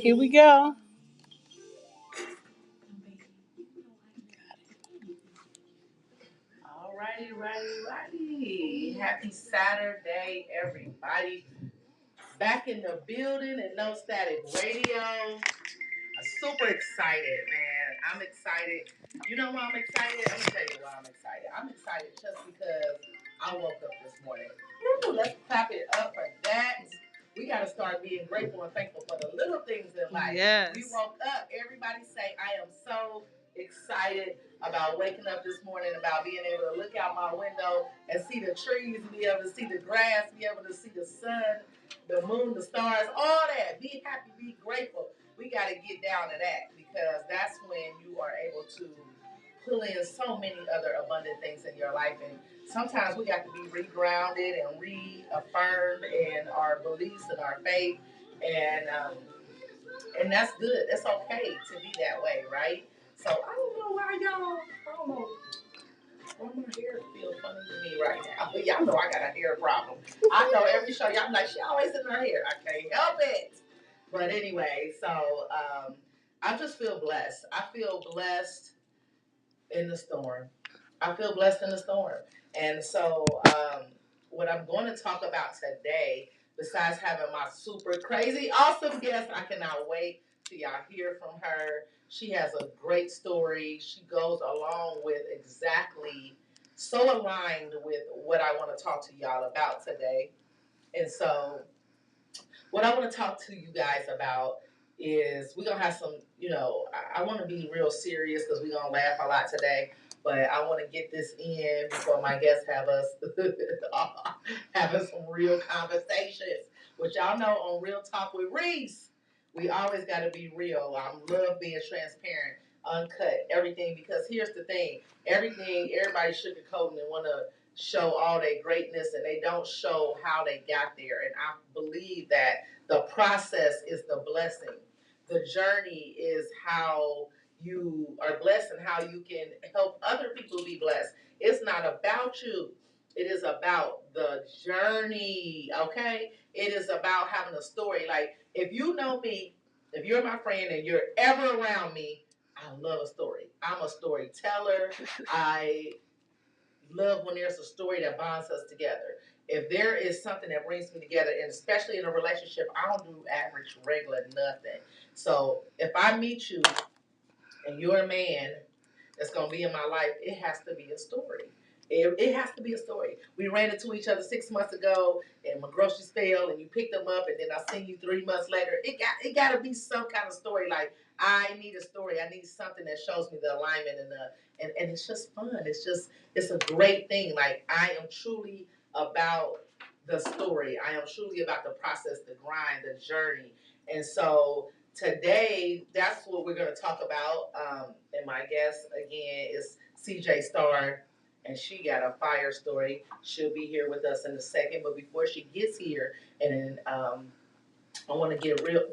Here we go. All righty, righty. Happy Saturday, everybody. Back in the building at No Static Radio. I'm super excited, man. I'm excited. You know why I'm excited? I'm going to tell you why I'm excited. I'm excited just because I woke up this morning. Woo, let's clap it up for that. We got to start being grateful and thankful for the little things in life. Yes. We woke up. Everybody say, I am so excited about waking up this morning, about being able to look out my window and see the trees, be able to see the grass, be able to see the sun, the moon, the stars, all that. Be happy, be grateful. We got to get down to that because that's when you are able to pull in so many other abundant things in your life. And sometimes we got to be regrounded and reaffirmed in our beliefs and our faith. And that's good. It's okay to be that way, right? So I don't know why y'all, I don't know why my hair feels funny to me right now. But y'all know I got a hair problem. I know every show y'all be like, she always in her hair. I can't help it. But anyway, so I just feel blessed. I feel blessed in the storm. I feel blessed in the storm. And so what I'm going to talk about today, besides having my super crazy, awesome guest, I cannot wait till y'all hear from her. She has a great story. She goes along with exactly so aligned with what I want to talk to y'all about today. And so what I want to talk to you guys about is we're going to have some, I want to be real serious because we're going to laugh a lot today. But I want to get this in before my guests have us having some real conversations. Which y'all know on Real Talk with Reese, we always got to be real. I love being transparent, uncut, everything. Because here's the thing. Everybody's sugarcoating and want to show all their greatness and they don't show how they got there. And I believe that the process is the blessing. The journey is how you are blessed and how you can help other people be blessed. It's not about you. It is about the journey, okay? It is about having a story. Like, if you know me, if you're my friend and you're ever around me, I love a story. I'm a storyteller. I love when there's a story that bonds us together. If there is something that brings me together, and especially in a relationship, I don't do average, regular, nothing. So if I meet you and you're a man that's going to be in my life, it has to be a story. It has to be a story. We ran into each other 6 months ago, and my groceries failed, and you picked them up, and then I seen you 3 months later. It got to be some kind of story. Like, I need a story. I need something that shows me the alignment and it's just fun. It's a great thing. Like, I am truly about the story. I am truly about the process, the grind, the journey, and so today, that's what we're going to talk about. And my guest, again, is CJ Starr, and she got a fire story. She'll be here with us in a second. But before she gets here, and I want to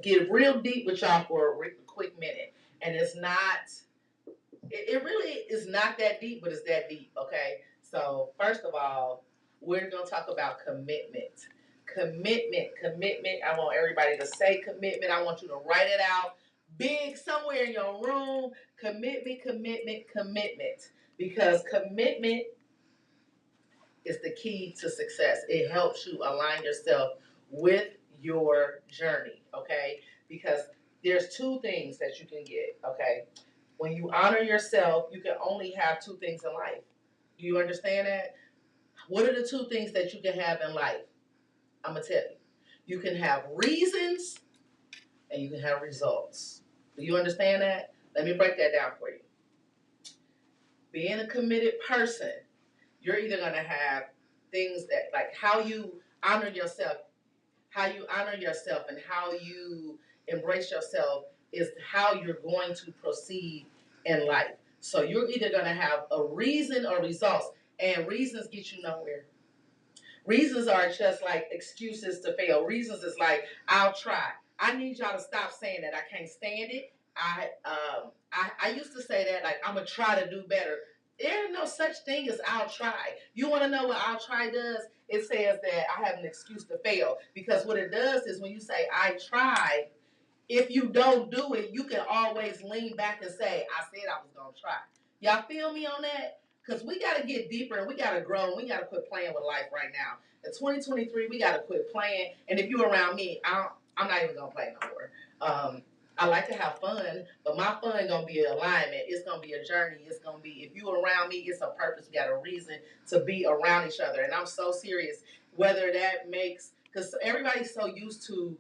get real deep with y'all for a quick minute. And it's not, it really is not that deep, but it's that deep, okay? So, first of all, we're going to talk about commitment. Commitment. I want everybody to say commitment. I want you to write it out big somewhere in your room. Commitment. Because commitment is the key to success. It helps you align yourself with your journey, okay? Because there's two things that you can get, okay? When you honor yourself, you can only have two things in life. Do you understand that? What are the two things that you can have in life? I'm going to tell you. You can have reasons and you can have results. Do you understand that? Let me break that down for you. Being a committed person, you're either going to have things that, like how you honor yourself, and how you embrace yourself is how you're going to proceed in life. So you're either going to have a reason or results, and reasons get you nowhere. Reasons are just like excuses to fail. Reasons is like, I'll try. I need y'all to stop saying that. I can't stand it. I used to say that, like, I'm gonna try to do better. There's no such thing as I'll try. You want to know what I'll try does? It says that I have an excuse to fail, because what it does is when you say I try, if you don't do it, you can always lean back and say, I said I was going to try. Y'all feel me on that? Because we got to get deeper and we got to grow and we got to quit playing with life right now. In 2023, we got to quit playing. And if you're around me, I'm not even going to play no more. I like to have fun, but my fun going to be an alignment. It's going to be a journey. It's going to be, if you're around me, it's a purpose. We got a reason to be around each other. And I'm so serious. Whether that makes, because everybody's so used to,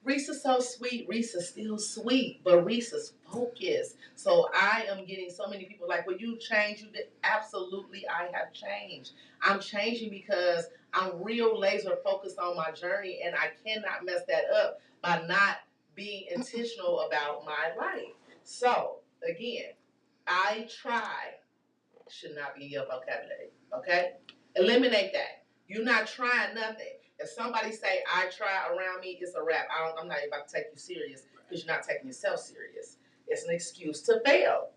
Reese is so sweet. Reese is still sweet, but Reese is focused. So I am getting so many people like, will you change? You did. Absolutely, I have changed. I'm changing because I'm real laser focused on my journey, and I cannot mess that up by not being intentional about my life. So again, I try should not be in your vocabulary. Okay, eliminate that. You're not trying nothing. If somebody say, I try around me, it's a wrap. I'm not even about to take you serious because you're not taking yourself serious. It's an excuse to fail.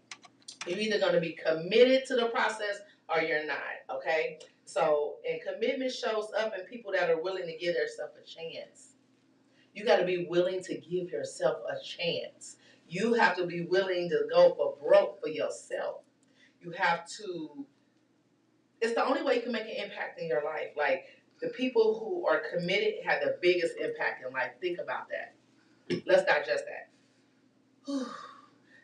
You're either going to be committed to the process or you're not, okay? So, and commitment shows up in people that are willing to give themselves a chance. You got to be willing to give yourself a chance. You have to be willing to go for broke for yourself. You have to, it's the only way you can make an impact in your life. Like, the people who are committed have the biggest impact in life. Think about that. Let's digest that.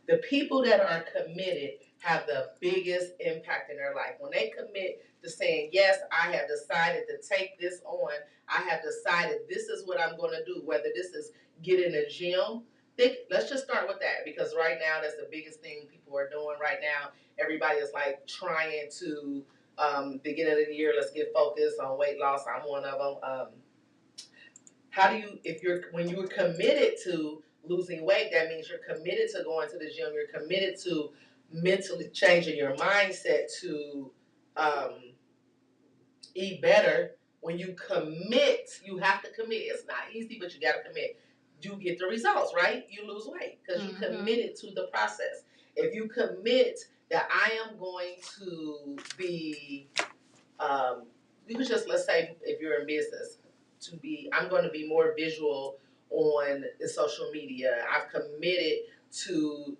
The people that are committed have the biggest impact in their life. When they commit to saying, yes, I have decided to take this on. I have decided this is what I'm going to do, whether this is get in a gym. Let's just start with that, because right now that's the biggest thing people are doing right now. Everybody is like trying to beginning of the year, let's get focused on weight loss. I'm one of them. How do you, when you're committed to losing weight, that means you're committed to going to the gym. You're committed to mentally changing your mindset to eat better. When you commit, you have to commit. It's not easy, but you got to commit. You get the results, right? You lose weight because you committed to the process. If you commit that I am going to be, you could just, let's say if you're in business, I'm going to be more visual on the social media. I've committed to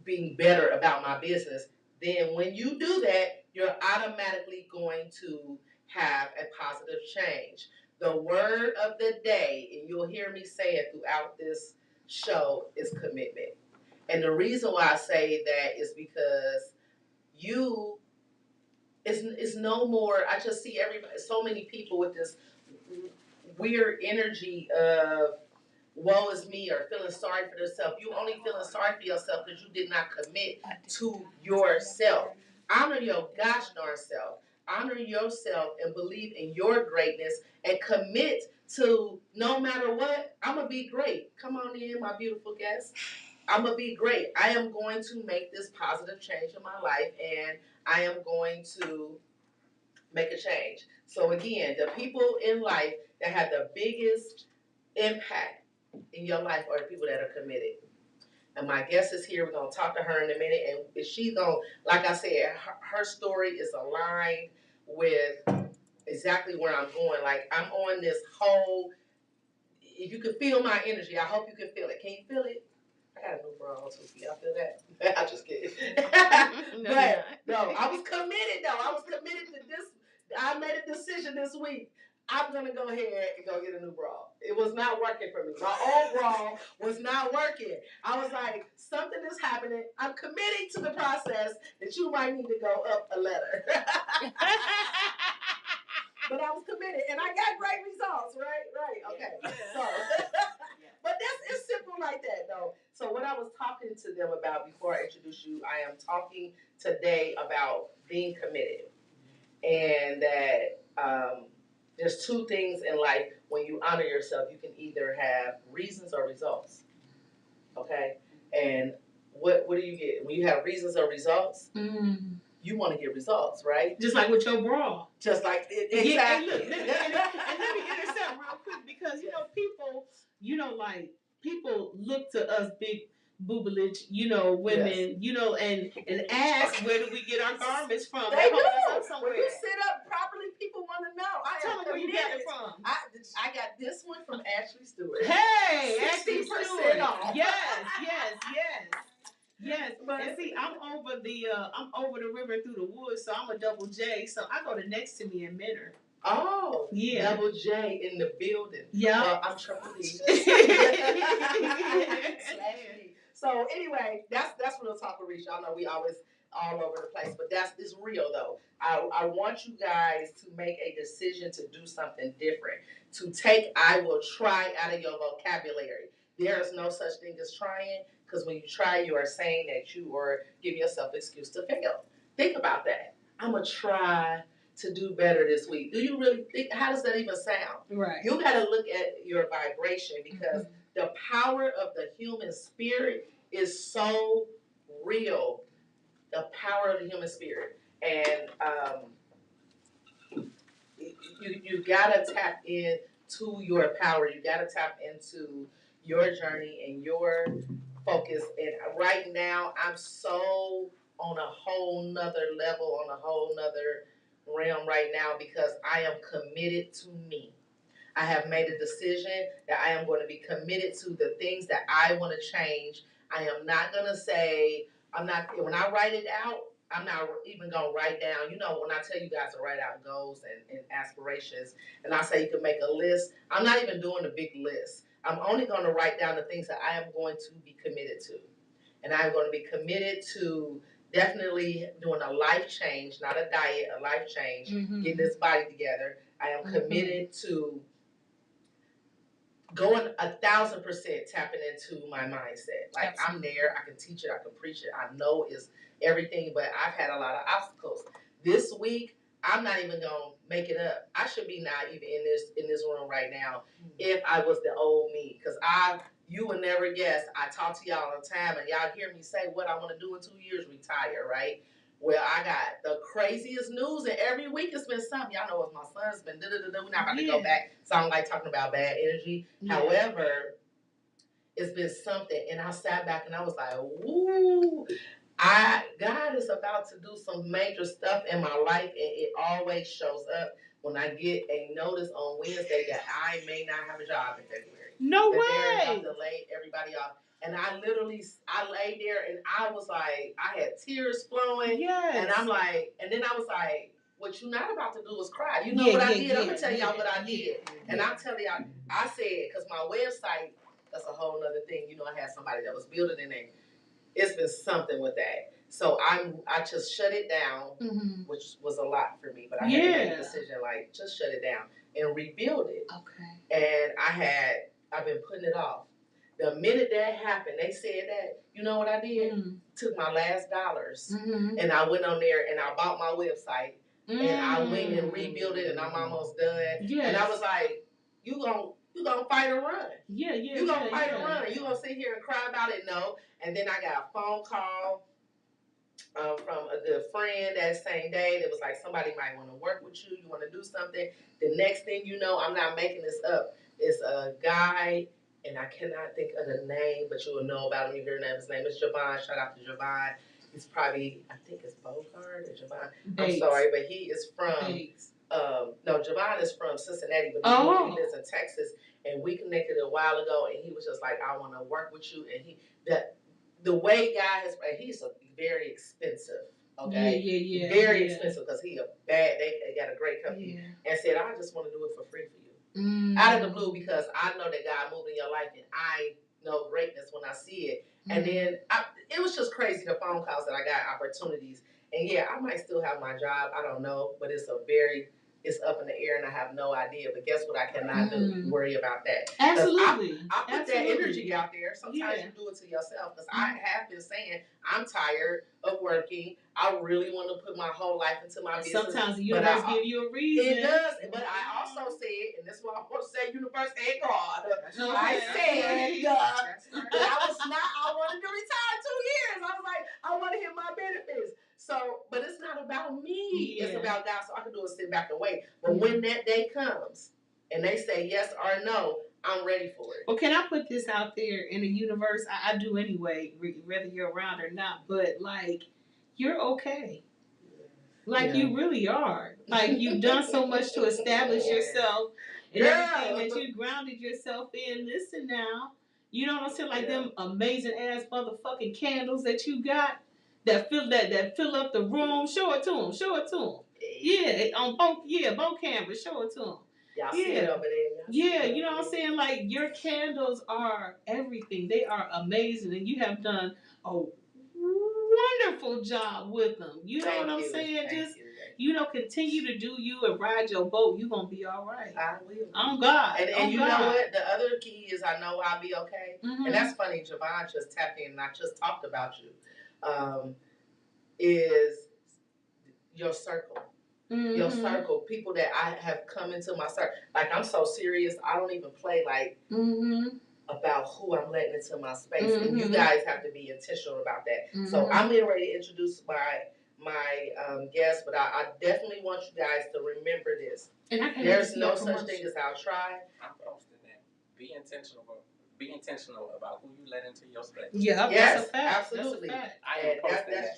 being better about my business. Then when you do that, you're automatically going to have a positive change. The word of the day, and you'll hear me say it throughout this show, is commitment. And the reason why I say that is because it's no more. I just see so many people with this weird energy of woe is me or feeling sorry for themselves. You only feeling sorry for yourself because you did not commit to yourself. Honor your gosh darn self. Honor yourself and believe in your greatness and commit to, no matter what, I'm going to be great. Come on in, my beautiful guests. I'm going to be great. I am going to make this positive change in my life, and I am going to make a change. So again, the people in life that have the biggest impact in your life are the people that are committed. And my guest is here. We're going to talk to her in a minute. And she's going to, like I said, her story is aligned with exactly where I'm going. Like, I'm on this whole, if you can feel my energy, I hope you can feel it. Can you feel it? I got a new bra on too. Y'all feel that? I just kidding. But no, I was committed though. I was committed to this. I made a decision this week. I'm gonna go ahead and go get a new bra. It was not working for me. My old bra was not working. I was like, something is happening. I'm committing to the process that you might need to go up a letter. But I was committed, and I got great results. Right. Okay. So. But it's simple like that, though. So what I was talking to them about before I introduce you, I am talking today about being committed. And that there's two things in life. When you honor yourself, you can either have reasons or results. Okay? And what do you get? When you have reasons or results, you want to get results, right? Just like with your bra. Just like it. Exactly. Yeah, and look, and let me intercept real quick, because, like, people look to us big boobage, women, yes. and ask, where do we get our garments from? They do. When you sit up properly, people want to know. Tell them where you got it from. I got this one from Ashley Stewart. Hey! Hey, 60% off. Yes. But and see, I'm over the river through the woods, so I'm a double J. So I go to next to me in Menor. Oh, yeah. Double J in the building. Yeah. I'm triple D. So anyway, that's real talk with Reese. Y'all know we always all over the place, but it's real though. I want you guys to make a decision to do something different. To take "I will try" out of your vocabulary. There is no such thing as trying, because when you try, you are saying that you are giving yourself an excuse to fail. Think about that. I'm gonna try to do better this week. Do you really think, how does that even sound? Right. You got to look at your vibration, because the power of the human spirit is so real. The power of the human spirit. And you got to tap into your power. You got to tap into your journey and your focus. And right now, I'm so on a whole nother level, on a whole nother realm right now, because I am committed to me. I have made a decision that I am going to be committed to the things that I want to change. I am not going to say, when I write it out, I'm not even going to write down, when I tell you guys to write out goals and aspirations, and I say you can make a list, I'm not even doing a big list. I'm only going to write down the things that I am going to be committed to. And I'm going to be committed to definitely doing a life change, not a diet, a life change, getting this body together. I am committed to going 1,000% tapping into my mindset. Like, absolutely. I'm there, I can teach it, I can preach it, I know it's everything, but I've had a lot of obstacles. This week, I'm not even gonna make it up. I should be not even in this room right now if I was the old me, because you would never guess. I talk to y'all all the time, and y'all hear me say what I want to do in 2 years, retire, right? Well, I got the craziest news, and every week it's been something. Y'all know what my son's been. We're not about to go back. So I don't like talking about bad energy. Yeah. However, it's been something, and I sat back and I was like, "Woo!" God is about to do some major stuff in my life, and it always shows up when I get a notice on Wednesday that I may not have a job in February. No way. They're about to lay everybody off. And I laid there and I was like, I had tears flowing. Yes. And I'm like, and then I was like, what you're not about to do is cry. You know what I did? I'm going to tell y'all what I did. And I'll tell y'all, I said, because my website, that's a whole other thing. I had somebody that was building in there. It's been something with that. So I just shut it down, which was a lot for me. But I had to make a decision, like, just shut it down and rebuild it. Okay. And I've been putting it off. The minute that happened, they said that, you know what I did? Took my last dollars, and I went on there and I bought my website, and I went and rebuilt it, and I'm almost done. Yes. And I was like, you gonna fight or run? Yeah. You gonna fight or run? You gonna sit here and cry about it? No. And then I got a phone call from a good friend that same day that was like, somebody might want to work with you. You want to do something. The next thing you know, I'm not making this up. It's a guy, and I cannot think of the name, but you will know about him. You hear his name is Javon. Shout out to Javon. He's probably, I think it's Bogart or Javon. I'm sorry, but he is from, no, Javon is from Cincinnati, but he lives in Texas. And we connected a while ago, and he was just like, I want to work with you. And the way God has, he's very expensive. Okay. Yeah. Very expensive, because they got a great company. Yeah. And said, I just want to do it for free for you. Out of the blue, because I know that God moved in your life, and I know greatness when I see it. And then it was just crazy, the phone calls that I got, opportunities. And yeah, I might still have my job. I don't know, but it's up in the air, and I have no idea. But guess what? I cannot worry about that. Absolutely. I put that energy out there. Sometimes you do it to yourself, because I have been saying I'm tired of working. I really want to put my whole life into my business. Sometimes the universe give you a reason. It does. But I also said, and this is what I want to say, universe and God. I said, I wanted to retire 2 years. I was like, I want to hit my benefits. So, but it's not about me. Yeah. It's about God. So I can do is sit back and wait. But when that day comes and they say yes or no, I'm ready for it. Well, can I put this out there in the universe? I do anyway, whether you're around or not. But, like, you're okay. Like, you really are. Like, you've done so much to establish yourself. and everything that you grounded yourself in. Listen now, you know what I'm saying? Like them amazing ass motherfucking candles that you got that fill up the room. Show it to them. Show it to them. Yeah, on both cameras. Show it to them. Y'all see it over there. Yeah, you know what I'm saying? Like, your candles are everything. They are amazing, and you have done a wonderful job with them. You know what I'm saying? Just, continue to do you and ride your boat. You're going to be all right. I will. On God. And you know what? The other key is I know I'll be okay. Mm-hmm. And that's funny. Javon just tapped in, and I just talked about you. Is your circle. Mm-hmm. Your circle, people that I have come into my circle. Like, I'm so serious, I don't even play like about who I'm letting into my space. Mm-hmm. And you guys have to be intentional about that. Mm-hmm. So I'm getting ready to introduce my guest, but I definitely want you guys to remember this. And there's no such thing as I'll try. I'm posting that. Be intentional. Be intentional about who you let into your space. Yeah, yes, that's a fact. Absolutely. That's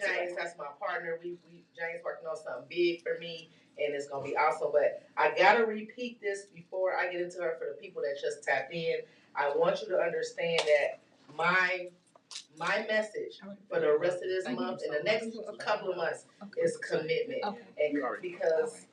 James. That's my partner. James working on something big for me, and it's gonna be awesome. But I gotta repeat this before I get into her for the people that just tapped in. I want you to understand that my message for the rest of this month and the next couple of months is commitment, and because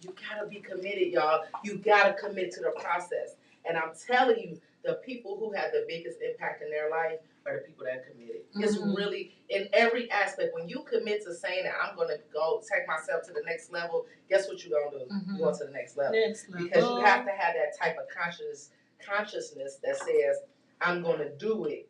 you gotta be committed, y'all. You gotta commit to the process, and I'm telling you. The people who have the biggest impact in their life are the people that are committed. Mm-hmm. It's really, in every aspect, when you commit to saying that I'm going to go take myself to the next level, guess what you're going to do? Mm-hmm. You're going to the next level. Because you have to have that type of consciousness that says, I'm going to do it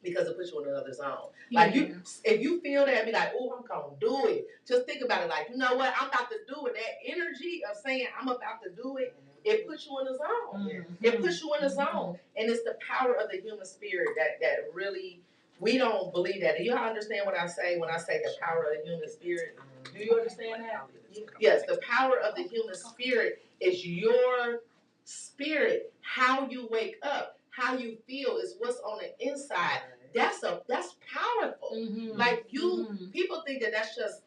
because it puts you in another zone. Like, if you feel that, be like, oh, I'm going to do it. Just think about it like, you know what? I'm about to do it. That energy of saying I'm about to do it, it puts you in the zone. Mm-hmm. It puts you in the zone. And it's the power of the human spirit that really, we don't believe that. Do y'all understand what I say when I say the power of the human spirit? Do you understand that? Yes, the power of the human spirit is your spirit. How you wake up, how you feel is what's on the inside. That's powerful. Mm-hmm. Like people think that that's just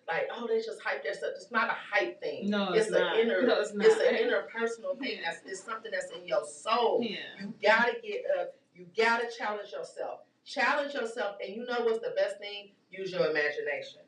like, oh, they just hype their stuff. It's not a hype thing. No, it's an interpersonal thing. It's something that's in your soul. Yeah. You gotta get up. You gotta challenge yourself. Challenge yourself, and you know what's the best thing? Use your imagination.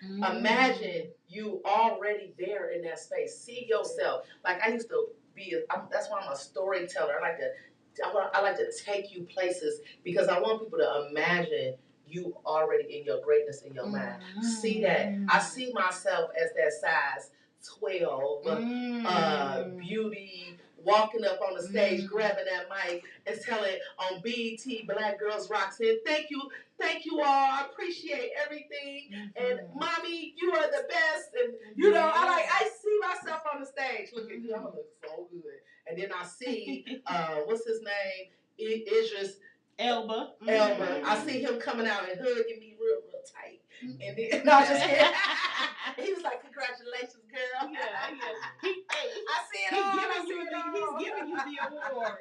Mm. Imagine you already there in that space. See yourself. Like I used to be. That's why I'm a storyteller. I like to take you places because I want people to imagine you already in your greatness in your mind. See that. I see myself as that size 12 beauty, walking up on the stage, grabbing that mic and telling on BET Black Girls Rock saying, thank you all. I appreciate everything. And mommy, you are the best. And you know, I see myself on the stage. Look at you, I'm gonna look so good. And then I see what's his name? Idris Elba. I see him coming out and hugging me real tight. And then no, just kidding. He was like, congratulations, girl. Yeah. I see it all. He's giving you the award.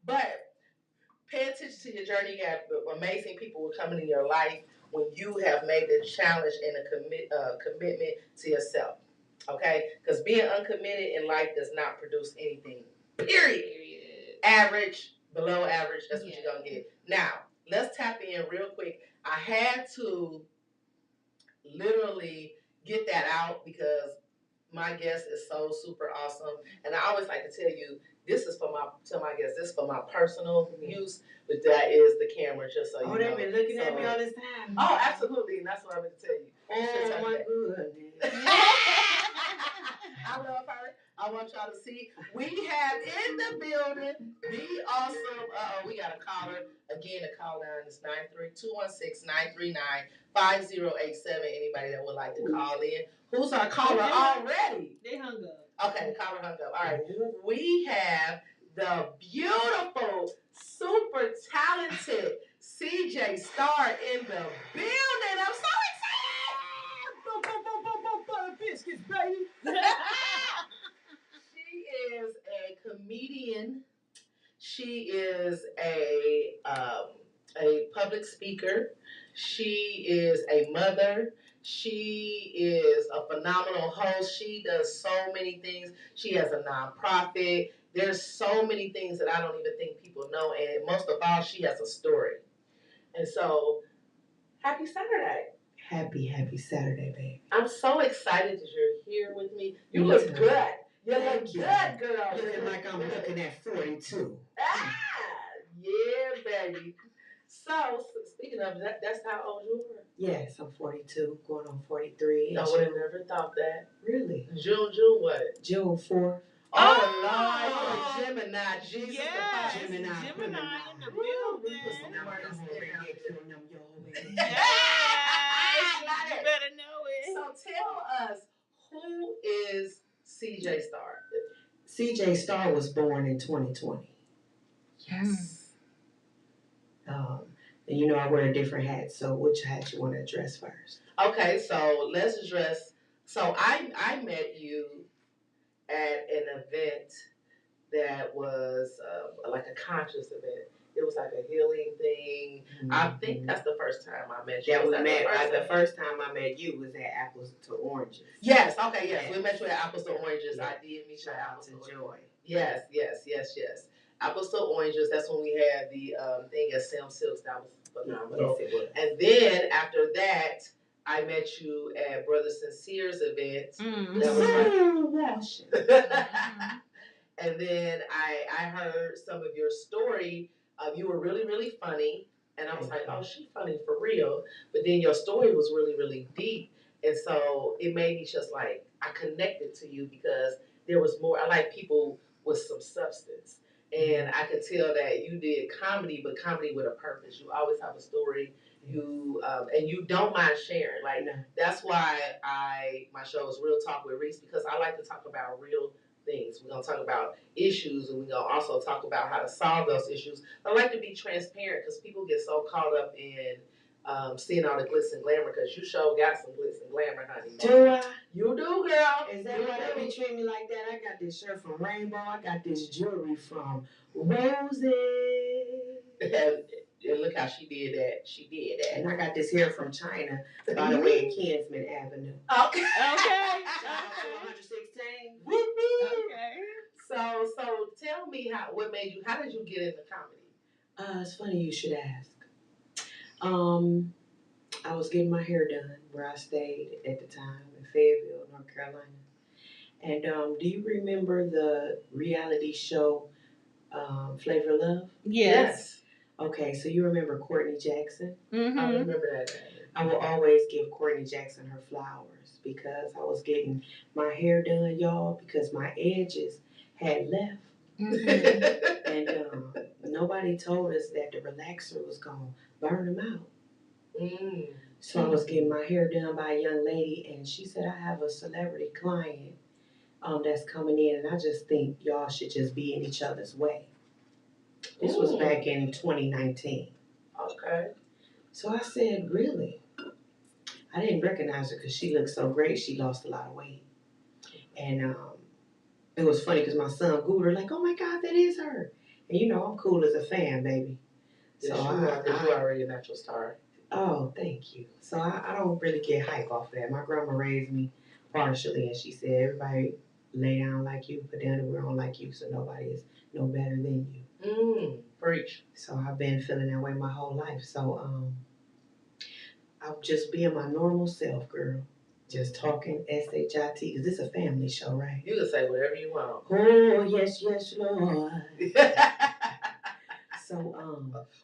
But pay attention to your journey. You have amazing people who are coming in your life when you have made the challenge and a commitment to yourself. Okay? Because being uncommitted in life does not produce anything. Period. Average, below average, that's what you're going to get. Now, let's tap in real quick. I had to literally get that out because my guest is so super awesome. And I always like to tell you, this is for my guest, this is for my personal use, but that is the camera, just so you know. Oh, they've been looking at me all this time. Oh, absolutely, and that's what I'm going to tell you. Oh, my goodness. I love her. I want y'all to see. We have in the building the awesome, we got a caller. Again, the call line is 216-939-5087. Anybody that would like to call in. Who's our caller already? They hung up. Okay, the caller hung up. All right. We have the beautiful, super talented CJ Star in the building. I'm so excited! Biscuits, baby. She is a comedian. She is a public speaker. She is a mother. She is a phenomenal host. She does so many things. She has a nonprofit. There's so many things that I don't even think people know. And most of all, she has a story. And so, happy Saturday. Happy Saturday, baby. I'm so excited that you're here with me. You look good. You look good, girl. Looking like I'm looking at 42. Ah, yeah, baby. So, speaking of that, that's how old you are. Yes, I'm 42, going on 43. I would have never thought that. Really? June what? June 4th. Oh, Lord, Gemini, Jesus, Yes, the Gemini in the building. Yes, You better know it. So tell us, who is CJ Star? CJ Star was born in 2020. Yes. And you know I wear a different hat, so which hat you want to address first? Okay, so let's address. So I met you at an event that was like a conscious event. It was like a healing thing. Mm-hmm. I think that's the first time I met you. Yeah, the first time I met you was at Apples to Oranges. Yes, okay, yes. We met you at Apples to Oranges. Yeah. I did meet you at Apples to Joy. Yes. Apples to Oranges, that's when we had the thing at Sam Silks. That was phenomenal. Yes, it was. And then after that, I met you at Brother Sincere's event. Mm-hmm. That was Washington. And then I heard some of your story. You were really, really funny. And I was like, oh, she's funny for real. But then your story was really, really deep. And so it made me just like, I connected to you because there was more. I like people with some substance. And I could tell that you did comedy, but comedy with a purpose. You always have a story. You and you don't mind sharing. Like, that's why my show is Real Talk with Reese, because I like to talk about real things. We're going to talk about issues, and we're going to also talk about how to solve those issues. I like to be transparent because people get so caught up in seeing all the glitz and glamour, because you sure got some glitz and glamour, honey. Do I? You do, girl. Is that why they be treating me like that? I got this shirt from Rainbow. I got this jewelry from Roses. And look how she did that. She did that. And I got this hair from China, by the way, Kinsman Avenue. Okay. Shout out to 116. Okay. So tell me how did you get into comedy? It's funny you should ask. I was getting my hair done where I stayed at the time in Fayetteville, North Carolina. And do you remember the reality show Flavor of Love? Yes. Okay, so you remember Courtney Jackson? Mm-hmm. I remember that. I will always give Courtney Jackson her flowers because I was getting my hair done, y'all, because my edges had left. Mm-hmm. And nobody told us that the relaxer was going to burn them out. Mm. So I was getting my hair done by a young lady, and she said, I have a celebrity client that's coming in, and I just think y'all should just be in each other's way. This was back in 2019. Okay. So I said, really? I didn't recognize her because she looked so great. She lost a lot of weight. And it was funny because my son Googled her like, oh my God, that is her. And you know, I'm cool as a fan, baby. So you're already a natural star. Oh, thank you. So I don't really get hype off of that. My grandma raised me partially, and she said, everybody lay down like you, put down the ground like you, so nobody is no better than you. Preach. So I've been feeling that way my whole life. So I'll just being my normal self, girl. Just talking SHIT, because this is a family show, right? You can say whatever you want. Oh, yes, Lord. So,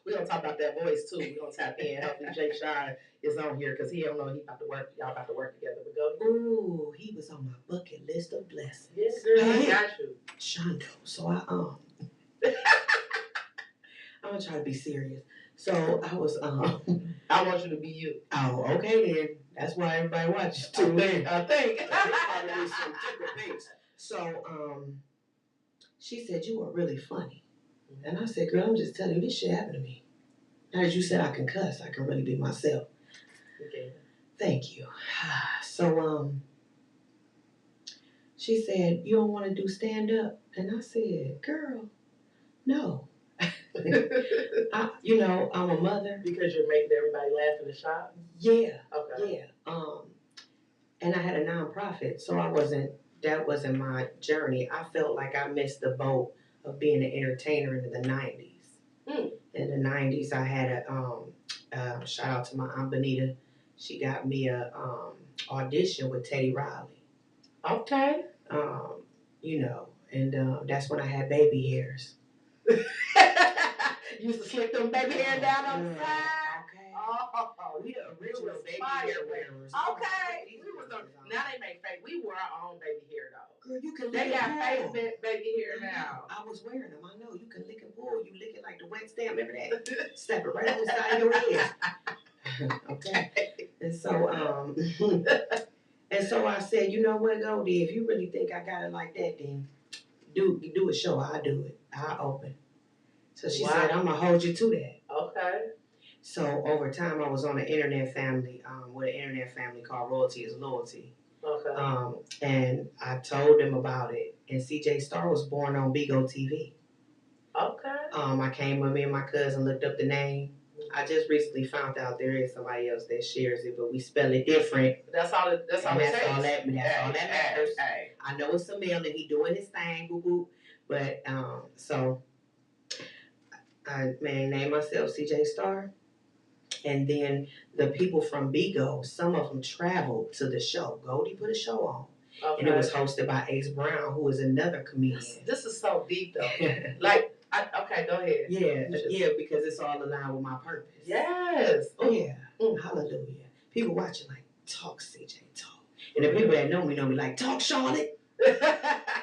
we're going to talk about that voice, too. We're going to tap in. Hopefully Jay Shine is on here, because he don't know he about to work. Y'all about to work together. But go. Ooh, he was on my bucket list of blessings. Yes, girl, I got you. Shondo. So I'm going to try to be serious. So I was, I want you to be you. Oh, okay then. That's why everybody watches too. I think. So, she said, you are really funny. And I said, girl, I'm just telling you, this shit happened to me. Now that you said I can cuss, I can really be myself. Okay. Thank you. So, she said, you don't want to do stand-up? And I said, girl, no. I'm a mother. Because you're making everybody laugh in the shop? Yeah. Okay. Yeah. And I had a nonprofit, so that wasn't my journey. I felt like I missed the boat of being an entertainer in the 90s. In the 90s, I had shout out to my Aunt Benita. She got me a audition with Teddy Riley. Okay. And that's when I had baby hairs. You used to slick them baby hair down on the side. Okay. Oh, We the original baby hair wearers. Okay. Now they make fake. We wore our own baby hair though. Girl, you can They lick got and pull. fake baby hair now. I was wearing them. I know. You can lick and pull. You lick it like the wet stamp. Remember that? Step it right on the side of your head. Okay. And so I said, you know what, Goldie, if you really think I got it like that, then do a show. I'll do it. I'll open. So she said, I'm going to hold you to that. Okay. So over time, I was on an internet family, with an internet family called Royalty is Loyalty. Okay. And I told them about it. And CJ Star was born on Bigo TV. Okay. I came with me and my cousin, looked up the name. I just recently found out there is somebody else that shares it, but we spell it different. That's all it takes. That's all that matters. Hey. I know it's a male and he doing his thing, boo boo. But so I named myself CJ Star. And then the people from Bigo, some of them traveled to the show. Goldie put a show on. Okay. And it was hosted by Ace Brown, who is another comedian. This is so deep though. Okay, go ahead. Yeah, because it's all aligned with my purpose. Yes. Oh yeah. Hallelujah. People watching like, talk CJ, talk. And the people that know me like, talk Charlotte.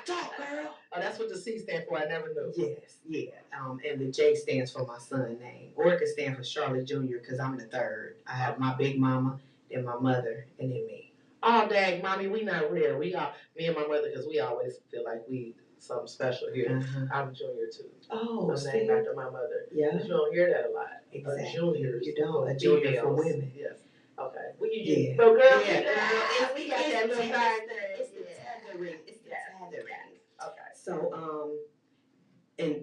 Talk girl. Oh, that's what the C stands for. I never knew. Yes, yeah. And the J stands for my son's name. Or it could stand for Charlotte Jr. because I'm the third. I have my big mama, then my mother, and then me. Oh, dang, mommy, we not rare. Me and my mother, because we always feel like we something special here. I'm junior too. Oh, I'm named after my mother. Yeah. But you don't hear that a lot. Exactly. Juniors. You don't. A junior for women. Yes. Okay. Yeah. But girl, we got that little thing. It's the tethering. It's the tethering. Okay. So, and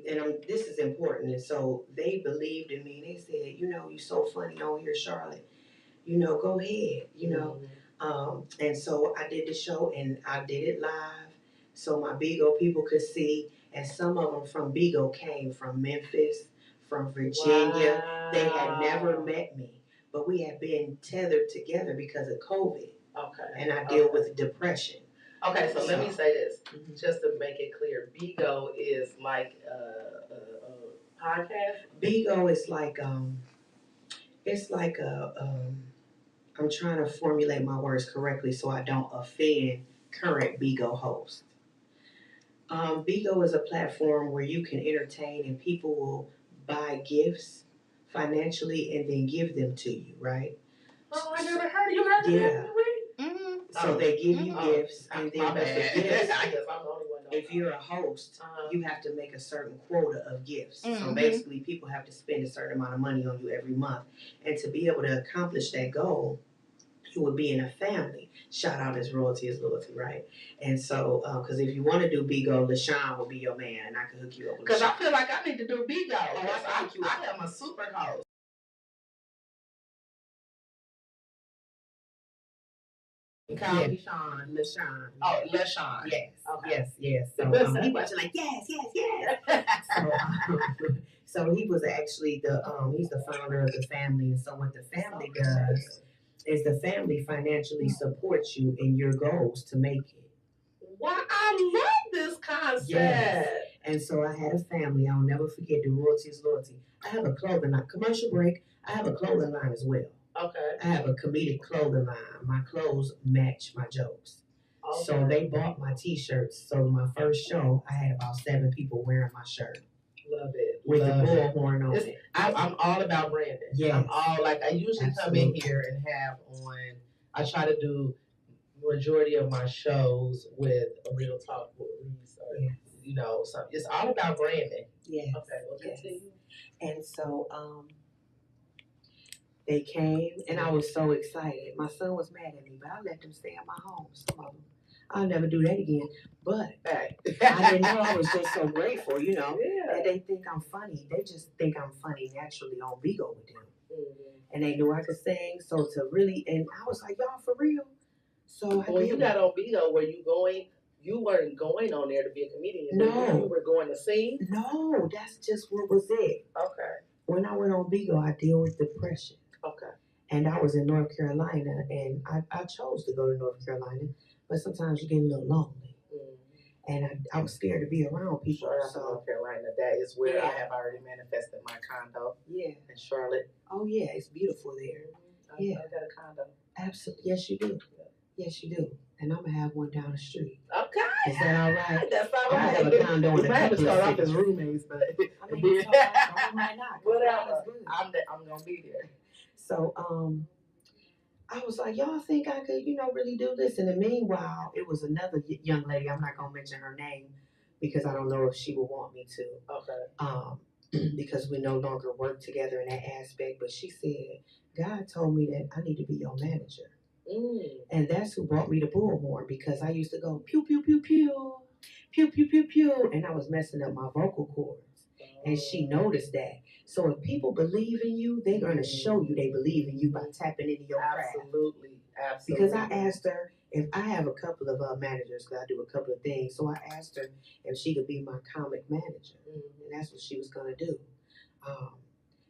this is important. And so they believed in me. And they said, you're so funny on here, Charlotte. Go ahead. And so I did the show and I did it live, so my Bigo people could see. And some of them from Bigo came from Memphis, from Virginia. Wow. They had never met me, but we had been tethered together because of COVID. Okay. And I deal with depression. Okay, so let me say this, just to make it clear. Bigo is like a podcast? Bigo is like, I'm trying to formulate my words correctly so I don't offend current Bigo hosts. Bigo is a platform where you can entertain and people will buy gifts financially and then give them to you, right? Oh, I never heard of you. Heard of that? So they give you gifts, and then with the gifts, I guess I'm the only one. if you're a host, you have to make a certain quota of gifts. So basically, people have to spend a certain amount of money on you every month. And to be able to accomplish that goal, you would be in a family. Shout out as Royalty is Loyalty, right? And so, because if you want to do Bigo, LaShawn will be your man, and I can hook you up with Because I feel like I need to do Bigo. I am a super host. You call me Sean, LaShawn. Oh, LaShawn. Yes. Okay. Yes. So he was like, yes. So he was actually he's the founder of the family. And so what the family does is the family financially supports you in your goals to make it. Wow, I love this concept. Yes. And so I had a family. I'll never forget the Royalty is Loyalty. I have a clothing line. Commercial break. I have a clothing line as well. Okay. I have a comedic clothing line. My clothes match my jokes. Okay. So they bought my t-shirts. So my first show, I had about 7 people wearing my shirt. Love it. With the bullhorn on it. I'm all about branding. Yeah. I'm all I usually come in here and have on, I try to do majority of my shows with a real talk with Reese or, so it's all about branding. Yes. Okay, well, continue. And so, they came, and I was so excited. My son was mad at me, but I let them stay in my home, some of them. I'll never do that again. But Hey. I didn't know. I was just so grateful, you know, Yeah. that they think I'm funny. They just think I'm funny naturally on Bigo with them. Mm-hmm. And they knew I could sing. So to really, and I was like, y'all for real? So when you got on Bigo, were you going? You weren't going on there to be a comedian. No. You were going to sing? No, that's just what was it. Okay. When I went on Bigo, I deal with depression. Okay. And I was in North Carolina, and I chose to go to North Carolina, but sometimes you get a little lonely. And I was scared to be around people. So North Carolina, that is where I have already manifested my condo. Yeah. In Charlotte. Oh yeah, it's beautiful there. I got a condo. Absolutely, yes you do. Yes you do. And I'm gonna have one down the street. Okay. Is that all right? That's all right. I have a condo in we a might have to couple start of off as cities. roommates, but I mean, it's all right. I might not. Whatever. I'm gonna be there. So I was like, y'all think I could, you know, really do this? And then meanwhile, it was another young lady. I'm not gonna mention her name because I don't know if she would want me to. Okay. Because we no longer work together in that aspect. But she said, God told me that I need to be your manager. And that's who brought me to Bullhorn, because I used to go pew pew pew pew pew pew pew pew, and I was messing up my vocal cords. And she noticed that. So if people believe in you, they're going to show you they believe in you by tapping into your craft. Absolutely. Because I asked her if I have a couple of managers, because I do a couple of things. So I asked her if she could be my comic manager. And that's what she was going to do.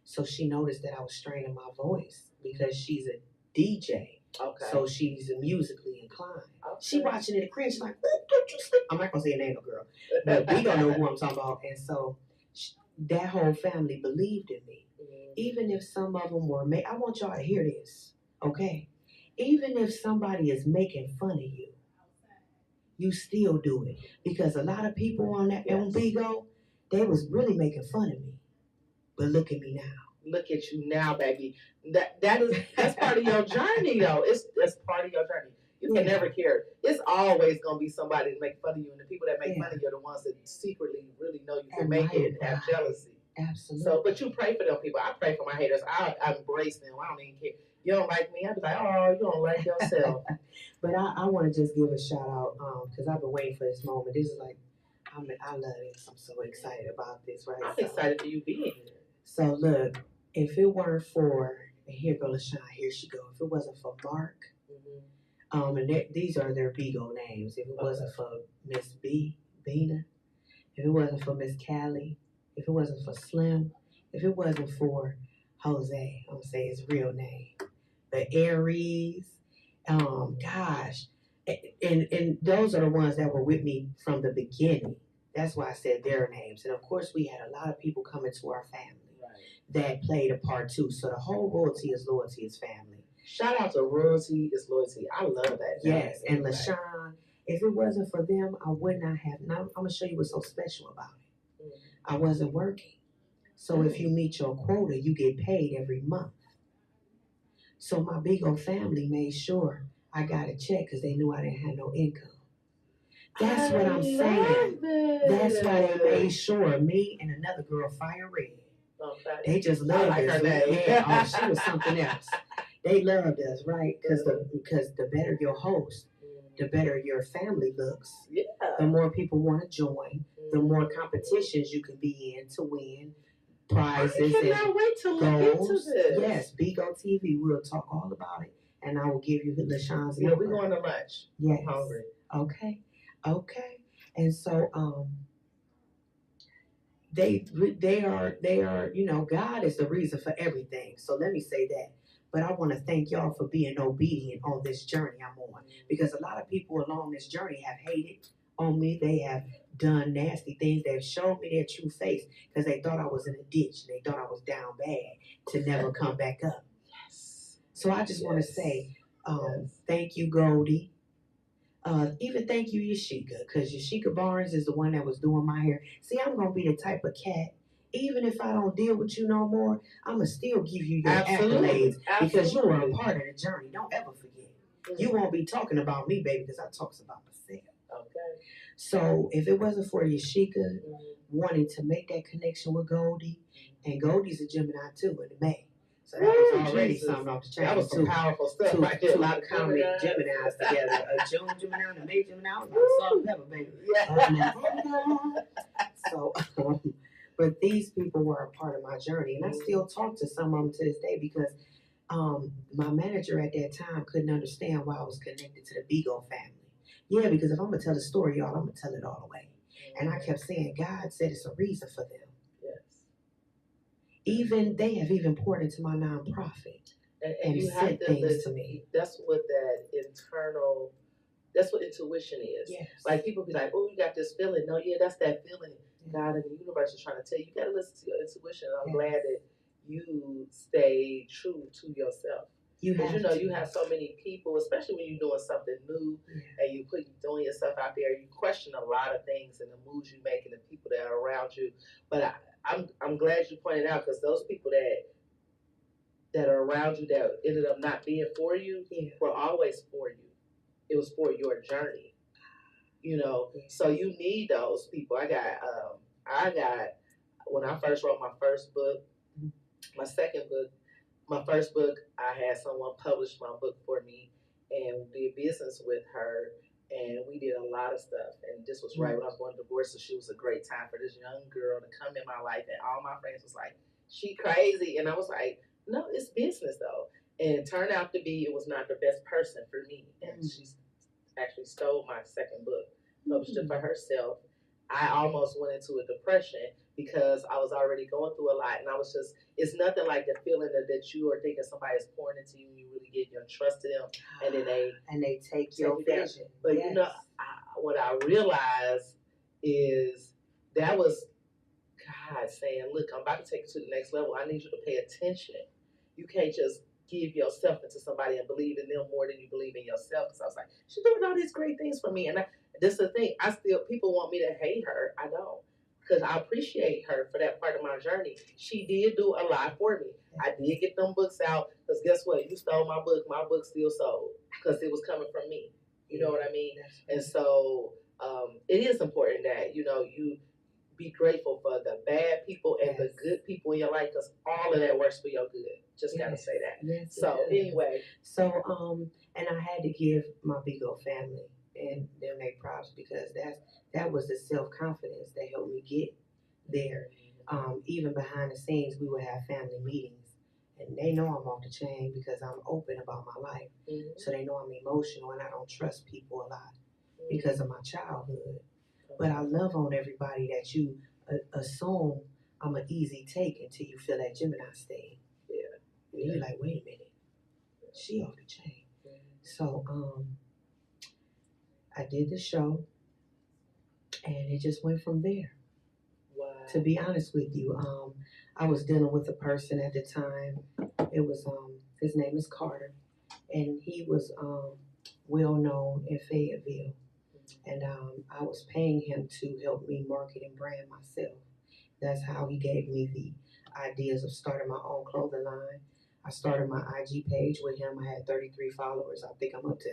So she noticed that I was straining my voice because she's a DJ. Okay. So she's musically inclined. Okay. She watching it and cringe like, "Oh, don't you sleep?" I'm not gonna say a name, no girl, but we gonna know who I'm talking about. And so that whole family believed in me, even if some of them were. I want y'all to hear this, okay? Even if somebody is making fun of you, you still do it, because a lot of people on Bigo, they was really making fun of me, but look at me now. Look at you now, baby. That's part of your journey, though. That's part of your journey. You can never care. It's always gonna be somebody to make fun of you, and the people that make fun of you are the ones that secretly really know you can make it and have jealousy. Absolutely. So, but you pray for them people. I pray for my haters. I embrace them. I don't even care. You don't like me? I'd be like, oh, you don't like yourself. But I want to just give a shout out, because I've been waiting for this moment. This is like, I love this. I'm so excited about this, right? I'm excited for you being here. So look, if it weren't for, and here go LaShawn, here she go. If it wasn't for Mark, and these are their Bigo names. If it wasn't for Miss Bina, if it wasn't for Miss Callie, if it wasn't for Slim, if it wasn't for Jose, I'm gonna say his real name, the Aries, gosh, and those are the ones that were with me from the beginning. That's why I said their names. And of course, we had a lot of people coming to our family that played a part too. So the whole royalty is loyalty is family. Shout out to royalty is loyalty. I love that. Yes, and LaShawn, if it wasn't for them, I would not have. Now I'm gonna show you what's so special about it. I wasn't working. So if you meet your quota, you get paid every month. So my big old family made sure I got a check because they knew I didn't have no income. That's what I'm saying. That's why they made sure me and another girl, Fire Red. Okay. They just loved us. Yeah, she was something else. They loved us, right? Because the better your host, the better your family looks. Yeah. The more people want to join, the more competitions you can be in to win prizes. I cannot wait to look into this. Yes, Bigo TV. We'll talk all about it, and I will give you LaShawn's number. Yeah, we're going to lunch. Yes. I'm hungry. Okay. And so they are, you know, God is the reason for everything. So let me say that. But I want to thank y'all for being obedient on this journey I'm on, because a lot of people along this journey have hated on me. They have done nasty things. They've shown me their true face because they thought I was in a ditch. They thought I was down bad to never come back up. Yes. So I just want to say thank you, Goldie. Even thank you, Yashika, because Yashika Barnes is the one that was doing my hair. See, I'm going to be the type of cat, even if I don't deal with you no more, I'm going to still give you your accolades because you were a part of the journey. Don't ever forget. You won't be talking about me, baby, because I talks about myself. Okay. So if it wasn't for Yashika wanting to make that connection with Goldie, and Goldie's a Gemini too in May. So that was already Jesus. something off the chain. That was some powerful stuff right there. Two comic Geminis together. A June Gemini and a May Gemini. I was like, salt and pepper, baby. Yeah. So, but these people were a part of my journey. And I still talk to some of them to this day because my manager at that time couldn't understand why I was connected to the Beagle family. Yeah, because if I'm going to tell the story, y'all, I'm going to tell it all the way. And I kept saying, God said it's a reason for them. Yes. Even they have even poured into my nonprofit and you said things to me. That's what intuition is. Yes. Like people be like, oh, you got this feeling. No, yeah, that's that feeling. God and the universe is trying to tell you. You got to listen to your intuition. And I'm glad that you stay true to yourself. Because you have so many people, especially when you're doing something new and you're throwing yourself out there, you question a lot of things and the moves you make and the people that are around you. But I'm glad you pointed out, because those people that are around you that ended up not being for you were always for you. It was for your journey, So you need those people. I got when I first wrote my first book, my second book. My first book, I had someone publish my book for me, and did business with her, and we did a lot of stuff. And this was right when I was going to divorce, so she was a great time for this young girl to come in my life. And all my friends was like, "She crazy," and I was like, "No, it's business though." And it turned out to be it was not the best person for me, and she actually stole my second book, published it for herself. I almost went into a depression because I was already going through a lot, and I was just, it's nothing like the feeling that you are thinking somebody is pouring into you and you really get your trust to them, and then they take your vision. But what I realized is that was God saying, look, I'm about to take you to the next level. I need you to pay attention. You can't just give yourself into somebody and believe in them more than you believe in yourself. Because I was like, she's doing all these great things for me. And this is the thing. People want me to hate her. I don't. Because I appreciate her for that part of my journey. She did do a lot for me. I did get them books out. Because guess what? You stole my book. My book still sold. Because it was coming from me. You know what I mean? And so it is important that, you be grateful for the bad people and the good people in your life, because all of that works for your good. Just gotta say that. Yes, so anyway. So and I had to give my Beagle family and them their props, because that was the self-confidence that helped me get there. Even behind the scenes, we would have family meetings, and they know I'm off the chain because I'm open about my life. So they know I'm emotional and I don't trust people a lot because of my childhood. But I love on everybody that you assume I'm an easy take until you feel that Gemini sting. And you're like, wait a minute, she off the chain. So I did the show, and it just went from there. Wow. To be honest with you, I was dealing with a person at the time. It was his name is Carter, and he was well known in Fayetteville. And I was paying him to help me market and brand myself. That's how he gave me the ideas of starting my own clothing line. I started my IG page with him. I had 33 followers. I think I'm up to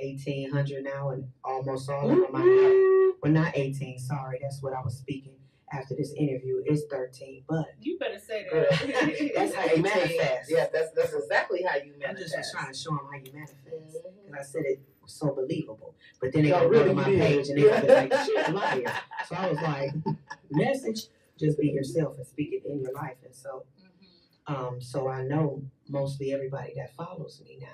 1,800 now, and almost all of them I have. Well, not 18, sorry. That's what I was speaking after this interview. It's 13, but you better say that. That's how you manifest. Yes, that's exactly how you manifest. I just was trying to show him how you manifest, because I said it was so believable. But then they go to my page and they be like, "She's a liar." So I was like, "Message: just be yourself and speak it in your life." And so, so I know mostly everybody that follows me now.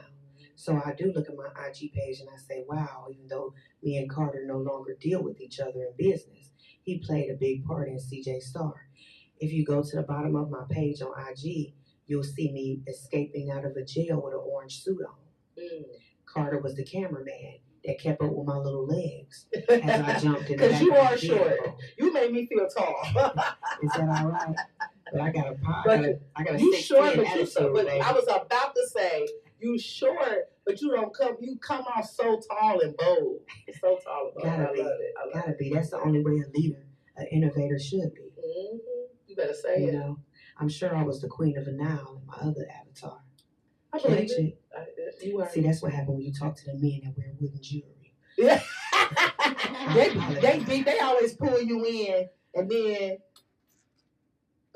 So I do look at my IG page and I say, "Wow!" Even though me and Carter no longer deal with each other in business, he played a big part in CJ Star. If you go to the bottom of my page on IG, you'll see me escaping out of a jail with an orange suit on. Carter was the cameraman that kept up with my little legs as I jumped in the back. Because you are short. You made me feel tall. Is that all right? But I got a pie. I got a you 16 short, but attitude, but baby. I was about to say, you short, but you come off so tall and bold. So tall and bold. Gotta be. Gotta be. That's the only way a leader, an innovator should be. You better say it. You know, I'm sure I was the queen of the Nile in my other avatar. I believe it. You are. See, that's what happened when you talk to the men that wear wooden jewelry. Yeah. they always pull you in, and then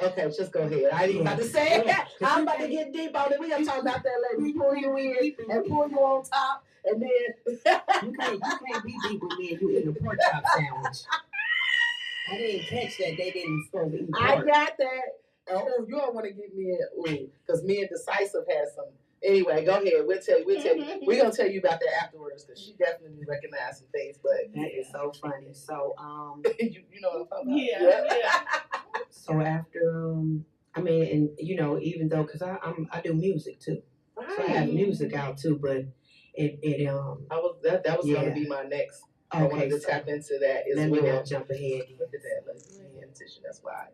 Okay, just go ahead. I ain't about to say it. I'm about to get deep on it. We gonna talk about that later. Pull you in and pull you on top, and then You can't be deep with me and you eating a pork chop sandwich. I didn't catch that. They didn't supposed to eat pork. I got that. Oh, you don't want to get me in, because me and Decisive had some. Anyway, go ahead. We'll tell you. We're gonna tell you about that afterwards, because she definitely recognized some things. But that is so funny. So you know what I'm talking about? Yeah. So after I mean, and you know, even though because I do music too, Right. so I have music out too, but it that was gonna be my next. I wanted to tap into that as well. Let me not jump ahead. Look at that. Look, you ain't tissue. That's why.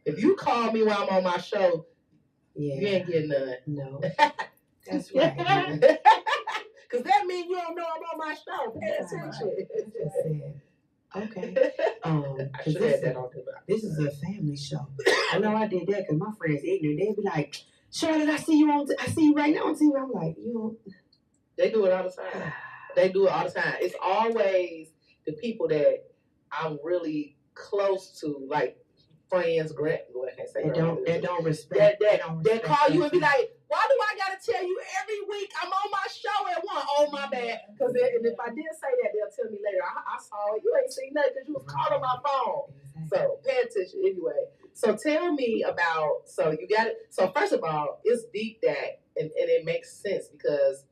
If you call me while I'm on my show, you ain't getting none. No. That's right. Because that means you don't know I'm on my show. Pay attention. Okay. I should have had that on. This is a family show. I know I did that because my friends ignorant. They'd be like, Charlotte, I see you right now on TV. I'm like, you know. They do it all the time. It's always the people that I'm really close to, like friends, they don't respect. They call you and be like, why do I gotta tell you every week I'm on my show at 1? Oh, my bad. Because if I did say that, they'll tell me later. I saw it. You ain't seen nothing because you was calling my phone. So pay attention anyway. So tell me about, so you got it. So first of all, it's deep that, and it makes sense because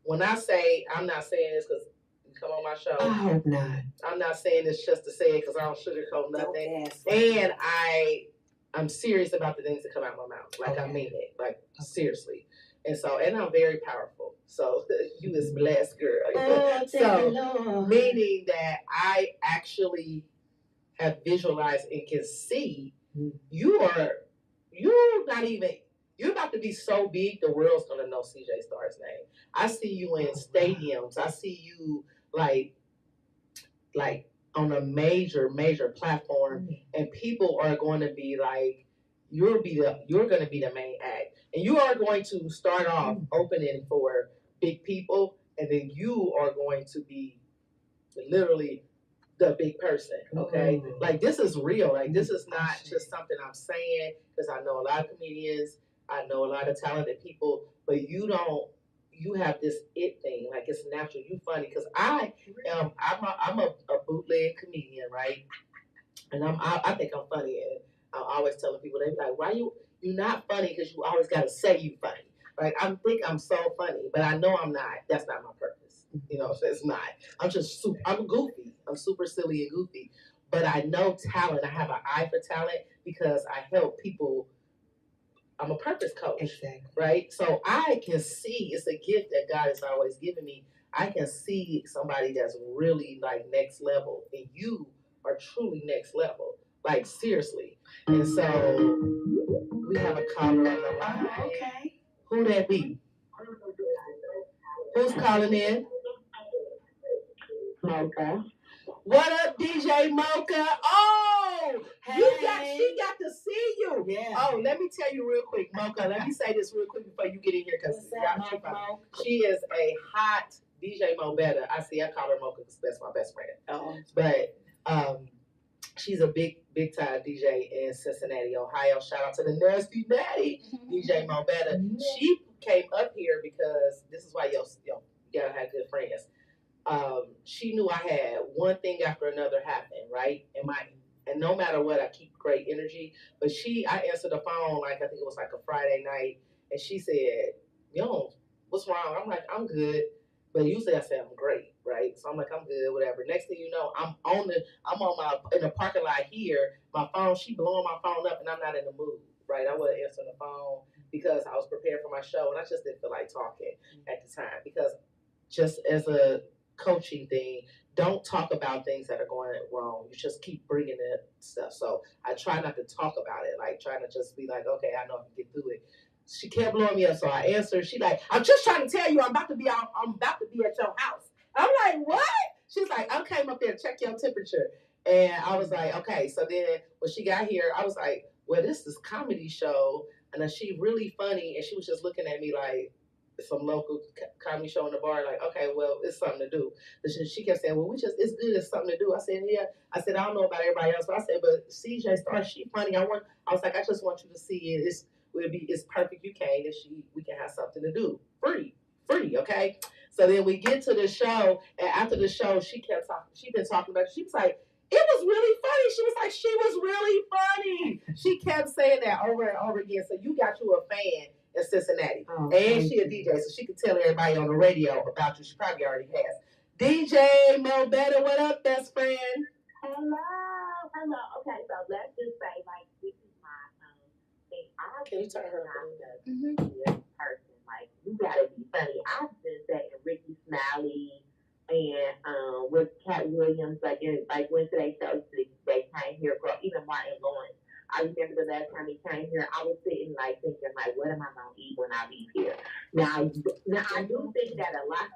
when I say, I'm not saying this because you come on my show. I hope not. I'm not saying this just to say it because I don't sugarcoat nothing. And I'm serious about the things that come out of my mouth. Like, I mean it. Like, seriously. And so, and I'm very powerful. So, you is blessed, girl. So, meaning that I actually have visualized and can see you're about to be so big, the world's going to know CJ Starr's name. I see you in stadiums. I see you like on a major platform, and people are going to be like, you're going to be the main act, and you are going to start off opening for big people, and then you are going to be literally the big person. Okay, like this is real. Like this is not just something I'm saying because I know a lot of comedians, I know a lot of talented people, but you don't. You have this it thing, like it's natural. You funny because I'm a bootleg comedian, right? And I think I'm funny, and I'm always telling people, they be like, "Why you not funny? Because you always got to say you funny." Right? I think I'm so funny, but I know I'm not. That's not my purpose. You know, it's not. I'm goofy. I'm super silly and goofy, but I know talent. I have an eye for talent because I help people. I'm a purpose coach, exactly. Right? So I can see, it's a gift that God has always given me. I can see somebody that's really like next level, and you are truly next level, like seriously. And so we have a caller on the line. Oh, okay. Who that be? Who's calling in? Mocha. What up, DJ Mocha? Oh, hey. She got to see you. Yeah. Oh, let me tell you real quick, Mocha. Let me say this real quick before you get in here, because she is a hot DJ Mo Better. I call her Mocha because that's my best friend. Oh. But she's a big time DJ in Cincinnati, Ohio. Shout out to the Nasty Natty, DJ Mo Better. She came up here because this is why you gotta have good friends. She knew I had one thing after another happen, right? And no matter what, I keep great energy. But I answered the phone, like, I think it was like a Friday night, and she said, "Yo, what's wrong?" I'm like, "I'm good." But usually I say I'm great, right? So I'm like, "I'm good, whatever." Next thing you know, I'm in the parking lot here. My phone, she blowing my phone up, and I'm not in the mood, right? I wasn't answering the phone because I was prepared for my show, and I just didn't feel like talking at the time, because just as a coaching thing, don't talk about things that are going wrong. You just keep bringing it stuff. So I try not to talk about it, like trying to just be like, okay, I know I can get through it. She kept blowing me up, so I answered. She like, "I'm just trying to tell you, I'm about to be at your house." I'm like, "What?" She's like, "I came up there to check your temperature," and I was like, "Okay." So then when she got here, I was like, "Well, this is comedy show, and she really funny," and she was just looking at me like, some local comedy show in the bar. Like, okay, well, it's something to do. But she kept saying, well, it's good. It's something to do. I said, yeah. I said, I don't know about everybody else, but I said, but CJ Star, she funny. I was like, I just want you to see it. It's perfect. You came, and we can have something to do, free, okay. So then we get to the show, and after the show, she kept talking. She been talking about it. She was like, it was really funny. She was like, she was really funny. She kept saying that over and over again. So you got you a fan in Cincinnati. Oh, and she a DJ, so she can tell everybody on the radio about you. She probably already has. DJ Mo Better, what up, best friend? Hello. Okay, so let's just say, like, this is my thing. Can you turn her on? This person, like, you gotta be funny. I've been saying Ricky Smiley and with Cat Williams, like when they shows they came here, even Martin Lawrence. I remember the last time he came here, I was sitting like thinking like, what am I gonna eat when I leave here? Now I do think that a lot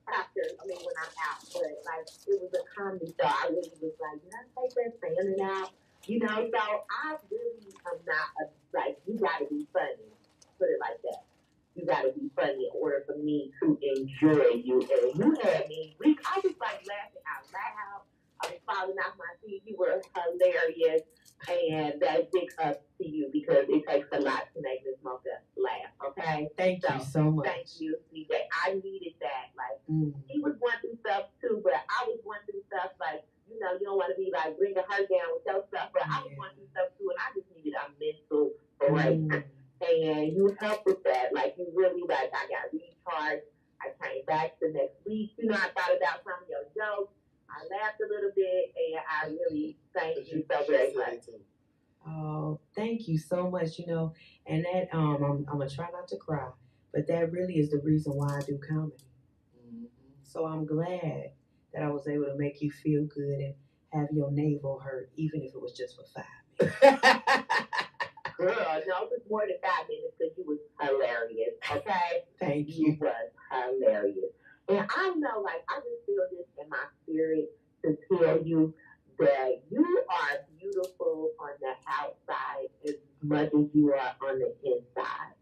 after, when I'm out, but like it was a comedy show. I really was like, did I take that standing out? So I really am not like, you gotta be funny. Put it like that. You gotta be funny in order for me to enjoy you. And you had me weak. I was like laughing out loud. I was falling off my seat. You were hilarious. And that big up to you because it takes a lot to make this mocha laugh, okay? Thank you so much. Thank you, CJ. I needed that. Like, he was going through stuff too, but I was going through stuff like, you don't want to be like bringing her down with your stuff, but I was going through stuff too, and I just needed a mental break. And you helped with that. Like, you really, like, I got recharged. I came back the next week. I thought about some of your jokes. I laughed a little bit, and I really thank you so very much. Oh, thank you so much. And that I'm gonna try not to cry, but that really is the reason why I do comedy. So I'm glad that I was able to make you feel good and have your navel hurt, even if it was just for 5 minutes. Girl, no, it was more than 5 minutes because you was hilarious, okay? Thank you. You was hilarious. And I know, like, I just feel this in my spirit to tell you that you are beautiful on the outside as much as you are on the inside.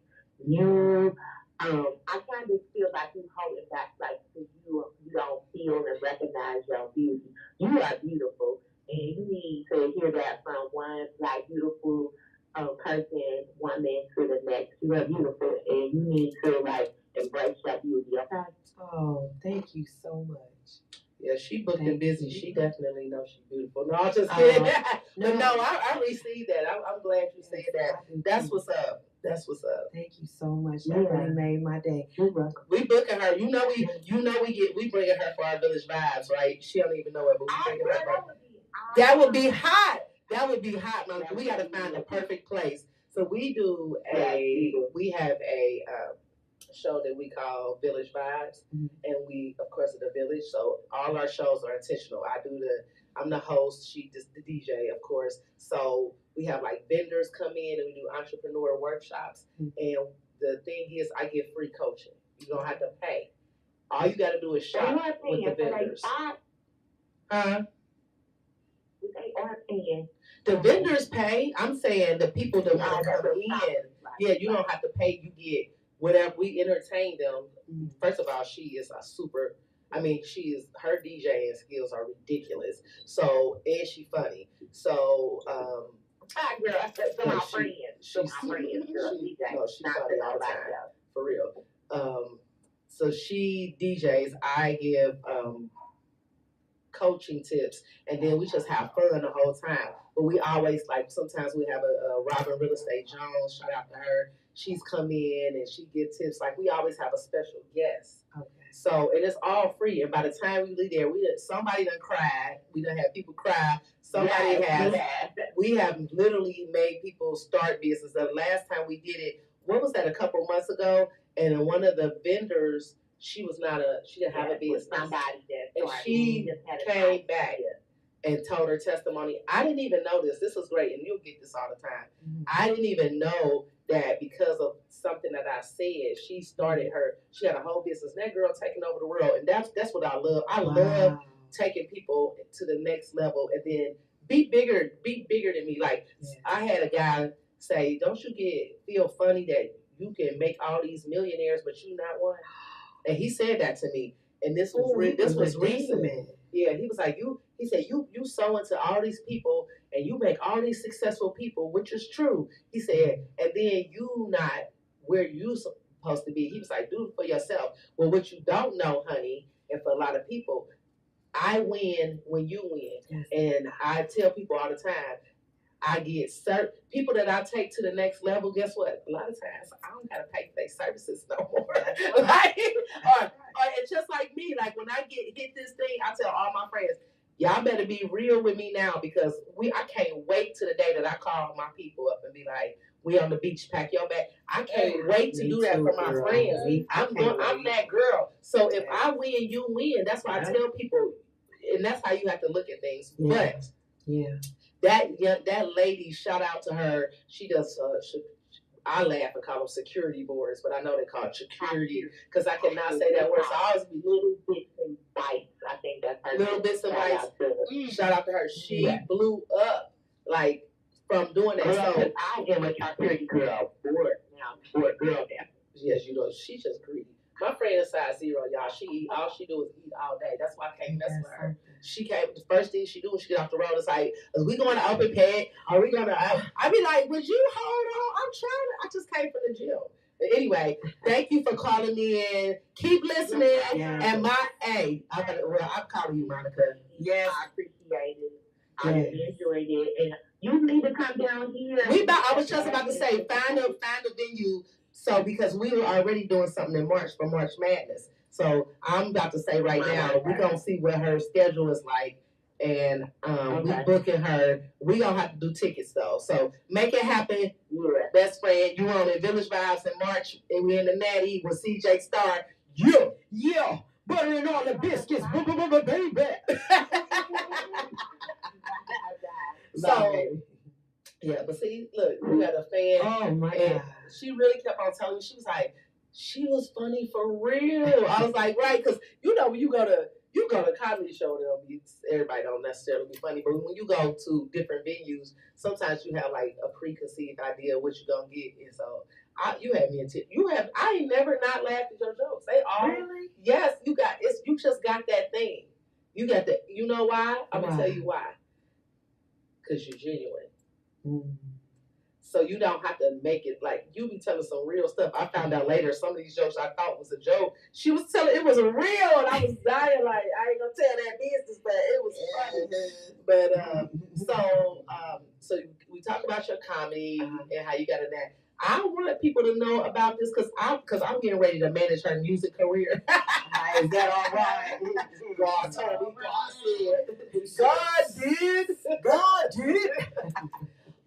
I kind of feel like you hold it back, like, because you don't feel and recognize your beauty. You are beautiful, and you need to hear that from one, like, beautiful person, woman to the next. You are beautiful, and you need to, like, embrace your beauty, okay? Oh, thank you so much. Yeah, she booked and busy. She definitely knows she's beautiful. No, I'm just kidding. But no, I received that. I'm glad you said that. That's what's up. Thank you so much. That really made my day. We booking her. We bringing her for our village vibes, right? She don't even know it, but we bringing her for. That would be hot. That would be hot, man. We got to find the perfect place. So we have a show that we call Village Vibes, and we, of course, are the village. So all our shows are intentional. I'm the host. She just the DJ, of course. So we have like vendors come in and we do entrepreneur workshops. And the thing is, I give free coaching. You don't have to pay. All you got to do is shop with the vendors. Huh? They are paying. The vendors pay. I'm saying the people that want to come in. Yeah, you don't have to pay. You get whatever. We entertain them. First of all, she is a super. Her DJing skills are ridiculous. So, and she funny. So, hi, girl. She's my friend. She's funny all the time. For real. So she DJs. I give coaching tips, and then we just have fun the whole time. But we always, like, sometimes we have a Robin Real Estate Jones, shout out to her. She's come in and she gives tips. Like, we always have a special guest. Okay. So it is all free. And by the time we leave there, somebody done cried. We done have people cry. We have literally made people start business. The last time we did it, what was that, a couple months ago? And one of the vendors, she didn't have a business. And she came back and told her testimony. I didn't even know this. This was great, and you'll get this all the time. I didn't even know that because of something that I said, she had a whole business. That girl taking over the world, and that's what I love. I love taking people to the next level, and then be bigger than me. Like, I had a guy say, don't you feel funny that you can make all these millionaires, but you not one. And he said that to me. And this was recent. Yeah, he was like, he said, you sow into all these people and you make all these successful people, which is true. He said, and then you not where you supposed to be. He was like, do it for yourself. Well, what you don't know, honey, and for a lot of people, I win when you win. Yes. And I tell people all the time, I get people that I take to the next level. Guess what? A lot of times I don't gotta pay for their services no more. Like, or it's just like me. Like when I hit this thing, I tell all my friends, y'all better be real with me now because I can't wait to the day that I call my people up and be like, we on the beach, pack your bag. I can't wait to do that for my friends. I'm that girl. So if I win, you win. That's why I tell people, and that's how you have to look at things. Yeah. But that lady, shout out to her. She does. I laugh and call them security boards, but I know they call it security because I cannot say that word. So I always be little bits and bites. I think that's her. Little bits and bites. Shout out to her. She blew up like from doing that. So I am a security girl. Board girl now. Yes, you know she's just greedy. My friend is size 0, y'all. All she do is eat all day. That's why I can't mess with her. She can't. The first thing she do when she get off the road is like, "Is we going to open pad? Are we gonna?" I be like, "Would you hold on? I'm trying to. I just came from the gym." But anyway, thank you for calling me in. Keep listening. Yeah. And I'm calling you, Monica. Yes, I appreciate it. I enjoyed it, and you need to come down here. I was just about to say, find a venue. So because we were already doing something in March for March Madness. So I'm about to say right now, we're going to see what her schedule is like. And we booking her. We're going to have to do tickets though. So make it happen. Yeah. Best friend, you on in Village Vibes in March. And we're in the Natty with CJ Star. Yeah. Buttering all the biscuits. Baby. So... Yeah, but see, look, we got a fan. Oh my God. She really kept on telling me, she was like, she was funny for real. I was like, right, because when you go to comedy show, everybody don't necessarily be funny, but when you go to different venues, sometimes you have like a preconceived idea of what you're gonna get. And so you had me I ain't never not laughed at your jokes. They all really? Yes, you just got that thing. You got that. You know why? I'm gonna tell you why. Because you're genuine. So you don't have to make it like you be telling some real stuff. I found out later some of these jokes I thought was a joke. She was telling it was real, and I was dying like I ain't gonna tell that business, but it was funny. But so we talk about your comedy and how you got in that. I want people to know about this because I'm getting ready to manage her music career. Is that all right? God told me. God did.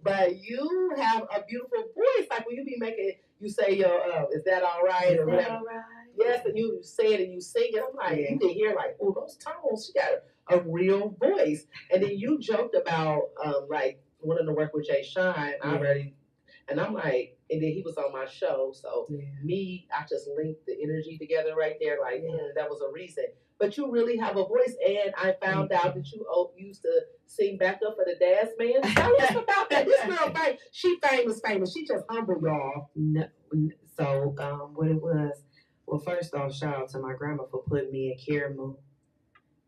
But you have a beautiful voice. Like when you be making, you say, is that all right? Or whatever. All right? Yes, and you say it and you sing it. I'm like, you can hear like, oh, those tones. She got a real voice. And then you joked about like wanting to work with Jay Sean. And I'm like, and then he was on my show. So I just linked the energy together right there. Like, that was a reason. But you really have a voice. And I found out that you used to sing backup for the Dance Man. Tell us about that. This girl, she famous. She just humble, y'all. No, so what it was, well, first off, shout out to my grandma for putting me in Caramoo.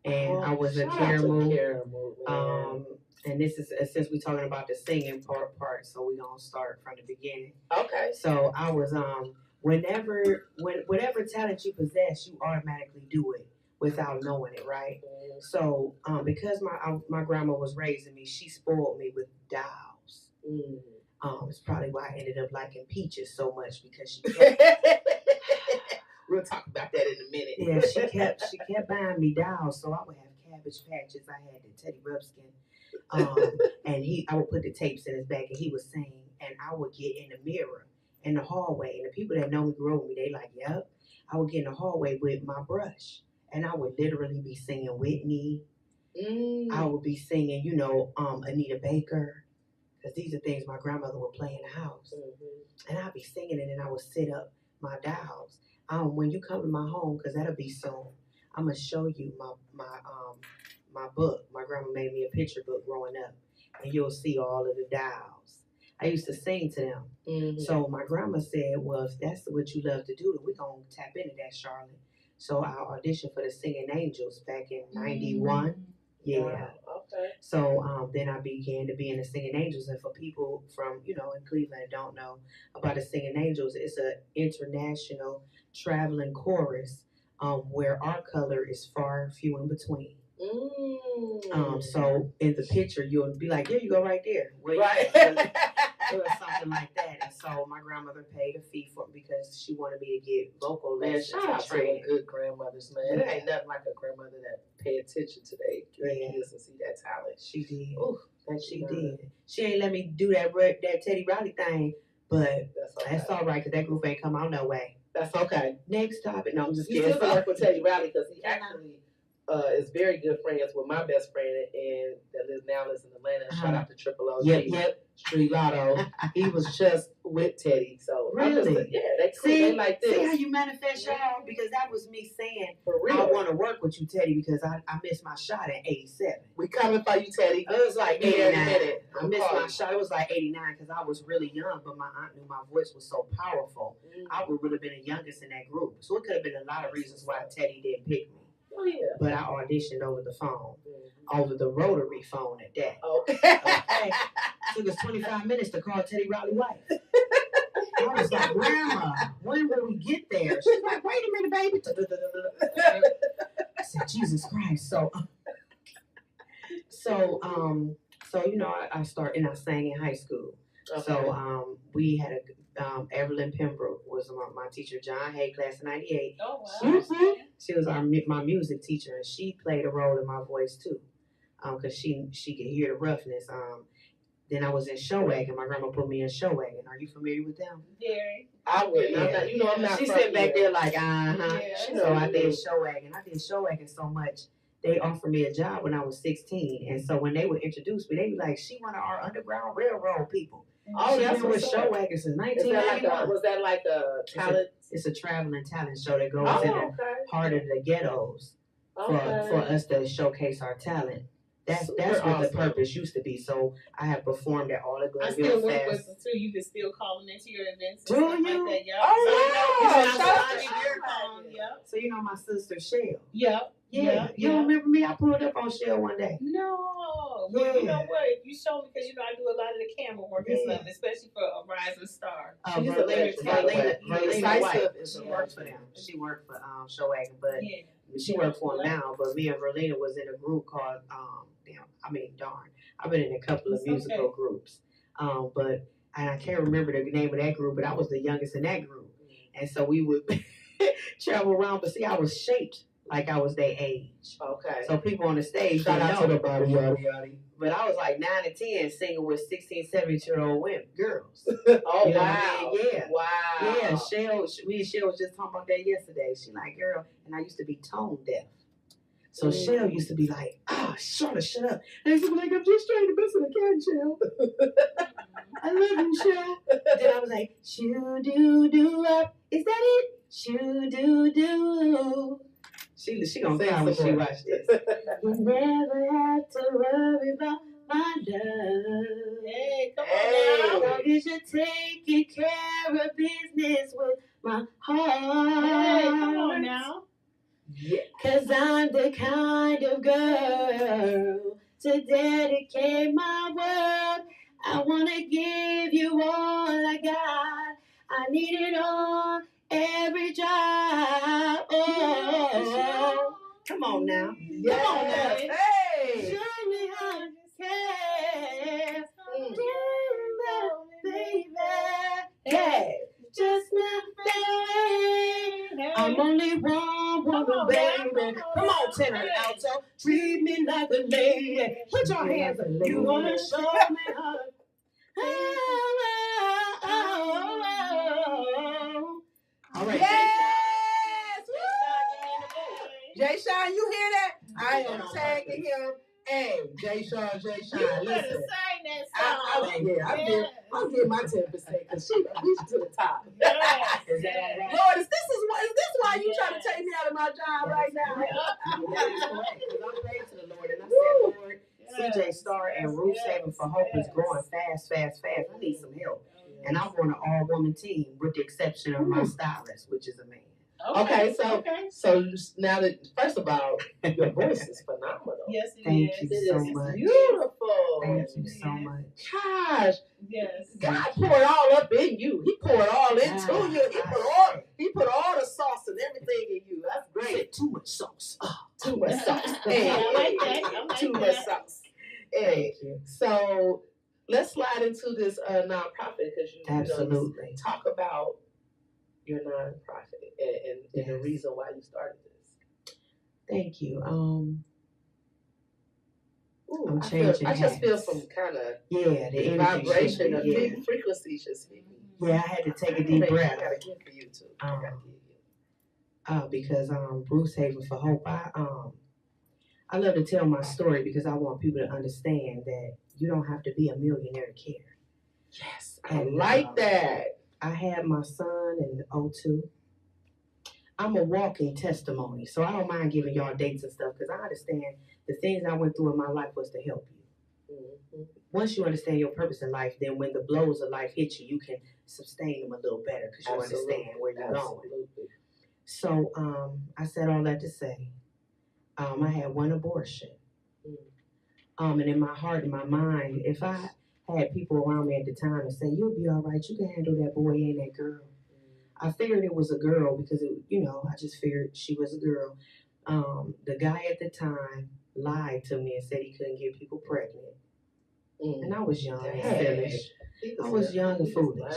And I was in Caramoo. And this is, since we're talking about the singing part, so we're going to start from the beginning. Okay. So I was, whatever talent you possess, you automatically do it without knowing it, right? Mm-hmm. So because my grandma was raising me, she spoiled me with dolls. Mm-hmm. It's probably why I ended up liking Peaches so much because she kept... We'll talk about that in a minute. Yeah, she kept buying me dolls, so I would have Cabbage Patches. I had the Teddy Ruxpin. And I would put the tapes in his bag and he would sing and I would get in the mirror in the hallway and the people that know me grew up with me, they like, yep. I would get in the hallway with my brush and I would literally be singing Whitney. I would be singing, Anita Baker, because these are things my grandmother would play in the house. And I'd be singing it and I would sit up my dolls. When you come to my home, because that'll be soon, I'm going to show you my book. My grandma made me a picture book growing up, and you'll see all of the dolls. I used to sing to them. Mm-hmm. So my grandma said, well, if that's what you love to do, then we're going to tap into that, Charlotte. So I auditioned for the Singing Angels back in 91. Yeah. Wow. Okay. So then I began to be in the Singing Angels. And for people from, in Cleveland don't know about the Singing Angels, it's an international traveling chorus where our color is far few in between. So in the picture, you'll be like, there you go right there. Well, right. It was something like that. And so my grandmother paid a fee for it because she wanted me to get vocal lessons. Shout out to good grandmothers, man. Yeah. It ain't nothing like a grandmother that pay attention to their kids and see that talent. She did. Ooh, she did. She ain't let me do that Teddy Riley thing, but that's all right because that group ain't come out no way. That's okay. Next topic. No, I'm just kidding. You still work with Teddy Riley because he actually is very good friends with my best friend and that now lives in Atlanta. Shout out to Triple O. Yep. Street Lotto. He was just with Teddy. So really? They cool. They like this. See how you manifest, y'all? Because that was me saying, I want to work with you, Teddy, because I missed my shot at 87. We coming for you, Teddy. It was like 89. I missed my shot. It was like 89 because I was really young, but my aunt knew my voice was so powerful. I would have been the youngest in that group. So it could have been a lot of reasons why Teddy didn't pick me. Oh, yeah. But I auditioned over the phone, over the rotary phone at that. Okay. Took us 25 minutes to call Teddy Riley's wife. I was like, Grandma, when will we get there? She's like, wait a minute, baby. I said, Jesus Christ. I started and I sang in high school. Okay. So we had Evelyn Pembroke was my teacher, John Hay, class of 98. Oh, wow. She was my music teacher, and she played a role in my voice, too, because she could hear the roughness. Then I was in Showwagon. My grandma put me in Showwagon. Are you familiar with them? Very. I would. Yeah. I'm not. She sat back there like, Yeah. So I did Showwagon. I did Showwagon so much. They offered me a job when I was 16. And so when they would introduce me, they'd be like, she one of our Underground Railroad people. Oh, she's been with Showwagon since 1991. Was that like a talent? It's a traveling talent show that goes in the heart of the ghettos for us to showcase our talent. That's what the purpose used to be. So I have performed at all the Glenville I still work Fest. with them too. You can still call them into your events. Do you? Like that, yep. Oh, So you know my sister Shell. Yep. Yeah. You don't remember me? I pulled up on Shell one day. No. Well, you know what? If you show me, because I do a lot of the camera work and stuff, especially for a rising star. She's a Verlina White. She worked for them. She worked for Showwagon, but she worked for them now. But me and Verlina was in a group called I've been in a couple of musical groups. But I can't remember the name of that group, but I was the youngest in that group. And so we would travel around, but see, I was shaped like I was their age. Okay. So people on the stage shout out to the body, yada. But I was like 9 and 10 singing with 16, 17-year-old girls. Oh, you know wow. What I mean? Yeah. Wow. Yeah, me and Shell was just talking about that yesterday. She like, girl, and I used to be tone deaf. So Shell used to be like, Charlotte, shut up. And I used to be like, I'm just trying to best I can, Shell. I love you, Shell. Then I was like, shoo-doo-doo-up. Is that it? Shoo-doo-doo. She gonna cry when she watch this. You never had to worry about my love. Hey, come on now. Long as you're taking care of business with my heart. Hey, come on now. Yeah. 'Cause I'm the kind of girl to dedicate my world. I wanna give you all I got. I need it all, every job. Oh, come on now. Yes. Come on now. Hey. Show me how to care. Baby. Yeah. Just not that way. I'm only one woman, baby. Come on, tenor and alto. Treat me like a lady. Put your hands up. You wanna show me how to. All right. Yes. Jay Sean, you hear that? I am tagging him. Hey, Jay Sean. You better sing that song. I'll give my 10% because she's to the top. Yes. Is that all right? Lord, is this why you trying to take me out of my job right now? That is correct, because I prayed to the Lord and I said, Lord, CJ Star and Ruth Saving for Hope is growing fast. I need some help. And I'm on an all-woman team with the exception of my stylist, which is a man. Okay, so now that, first of all, your voice is phenomenal. Yes, it Thank is. you so much. Beautiful. Thank you so much. Gosh, Yes. God poured all up in you. He poured all into you. He put all the sauce and everything in you. That's great. Too much sauce. Too much sauce. Hey, I like that. Too much sauce. Hey, so let's slide into this nonprofit because Absolutely. Talk about your nonprofit and the reason why you started this. Thank you. Ooh, I'm changing. I just feel some kind of the vibration of big frequency just hit me. Yeah, I had to take a deep breath. I got a gift for you too. Because Bruce Haven for Hope, I love to tell my story because I want people to understand that you don't have to be a millionaire to care. Yes, I like that. I had my son in 2002. I'm a walking testimony, so I don't mind giving y'all dates and stuff because I understand the things I went through in my life was to help you. Mm-hmm. Once you understand your purpose in life, then when the blows of life hit you, you can sustain them a little better because you understand where you're going. So I said all that to say, I had one abortion. And in my heart and my mind, if I had people around me at the time and say, "You'll be all right, you can handle that boy and that girl." I figured it was a girl because I just figured she was a girl. The guy at the time lied to me and said he couldn't get people pregnant. And I was young and foolish. I was young and foolish.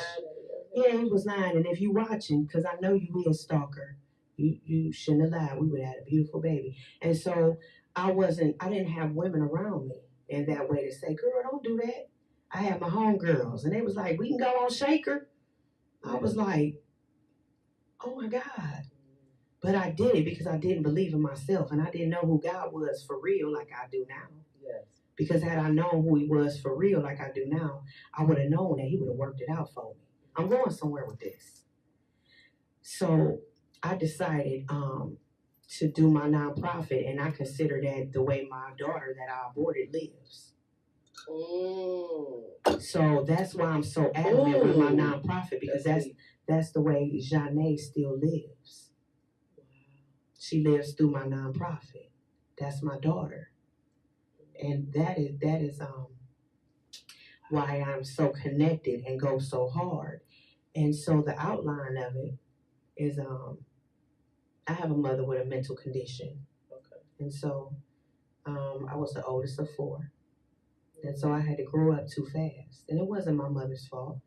Yeah, he was lying. And if you watching, because I know you be a stalker, you shouldn't have lied. We would have had a beautiful baby. And so I didn't have women around me in that way to say, "Girl, don't do that." I had my homegirls, and they was like, "We can go on Shaker." I was like, oh my God. But I did it because I didn't believe in myself, and I didn't know who God was for real like I do now. Yes. Because had I known who he was for real like I do now, I would have known that he would have worked it out for me. I'm going somewhere with this. So I decided to do my nonprofit, and I consider that the way my daughter that I aborted lives. So that's why I'm so adamant with my nonprofit, because that's the way Janae still lives. She lives through my nonprofit. That's my daughter. And that is why I'm so connected and go so hard. And so the outline of it is I have a mother with a mental condition. Okay. And so I was the oldest of 4. And so I had to grow up too fast. And it wasn't my mother's fault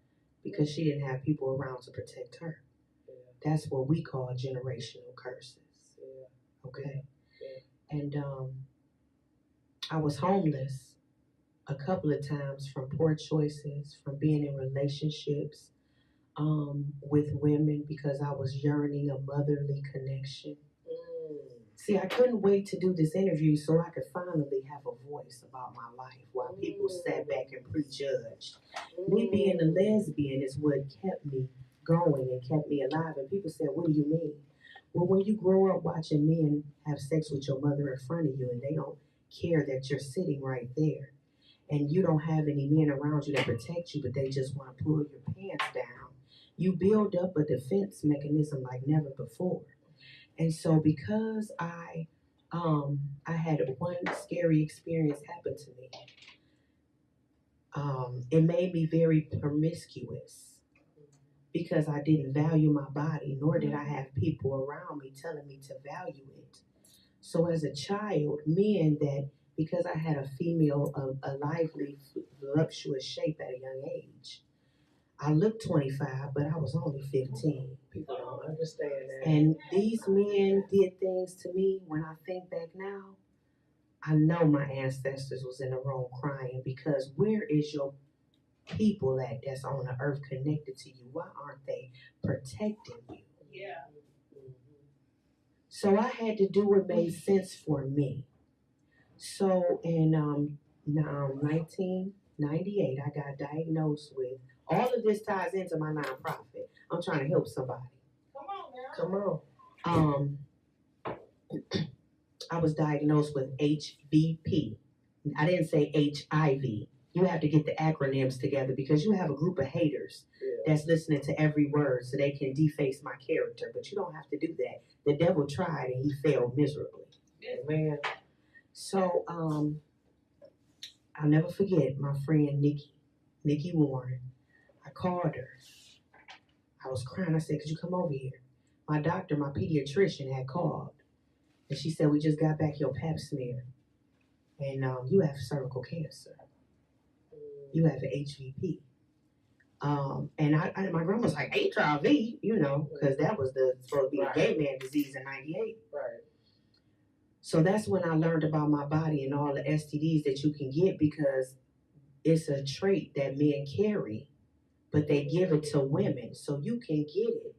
because she didn't have people around to protect her. Yeah. That's what we call generational curses. Yeah. Okay. Yeah. And I was homeless a couple of times from poor choices, from being in relationships with women because I was yearning a motherly connection. See, I couldn't wait to do this interview so I could finally have a voice about my life while people sat back and prejudged. Me being a lesbian is what kept me going and kept me alive. And people said, "What do you mean?" Well, when you grow up watching men have sex with your mother in front of you and they don't care that you're sitting right there and you don't have any men around you that protect you, but they just want to pull your pants down, you build up a defense mechanism like never before. And so because I had one scary experience happen to me, it made me very promiscuous because I didn't value my body, nor did I have people around me telling me to value it. So as a child, because I had a lively, voluptuous shape at a young age, I looked 25, but I was only 15. People don't understand that. And these men did things to me. When I think back now, I know my ancestors was in the room crying because where is your people at that's on the earth connected to you? Why aren't they protecting you? Yeah. So I had to do what made sense for me. So in 1998, I got diagnosed with, all of this ties into my nonprofit. I'm trying to help somebody. Come on. I was diagnosed with HVP, I didn't say HIV. You have to get the acronyms together because you have a group of haters that's listening to every word so they can deface my character. But you don't have to do that. The devil tried and he failed miserably. Man. So I'll never forget my friend Nikki Warren. I called her. I was crying. I said, could you come over here? My doctor, my pediatrician had called. And she said, we just got back your pap smear. And you have cervical cancer. You have HVP. And my grandma was like, HIV, because that was supposed to be a gay man disease in 98. Right. So that's when I learned about my body and all the STDs that you can get because it's a trait that men carry, but they give it to women. So you can get it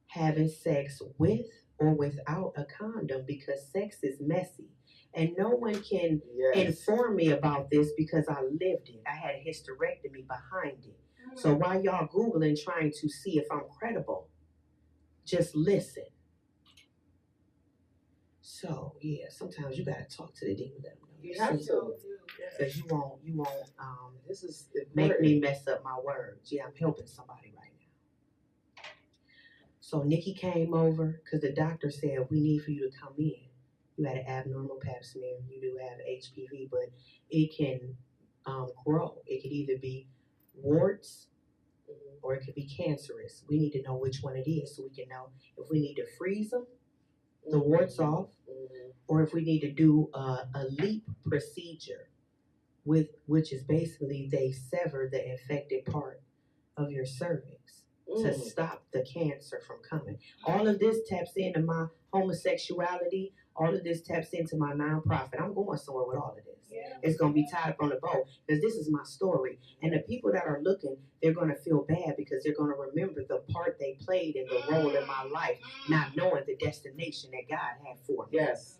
having sex with or without a condom because sex is messy. And no one can inform me about this because I lived it. I had a hysterectomy behind it. So while y'all Googling trying to see if I'm credible, just listen. So yeah, sometimes you gotta talk to the demon. Let them know. You have to. Because you won't this is make me mess up my words. Yeah, I'm helping somebody right now. So Nikki came over because the doctor said we need for you to come in. You had an abnormal pap smear. You do have HPV, but it can grow. It could either be warts or it could be cancerous. We need to know which one it is so we can know if we need to freeze them, the warts off, or if we need to do a LEAP procedure, which is basically they sever the infected part of your cervix to stop the cancer from coming. All of this taps into my homosexuality. All of this taps into my nonprofit. I'm going somewhere with all of this. Yeah. It's going to be tied up on the bow because this is my story. And the people that are looking, they're going to feel bad because they're going to remember the part they played in the role in my life, not knowing the destination that God had for me. Yes.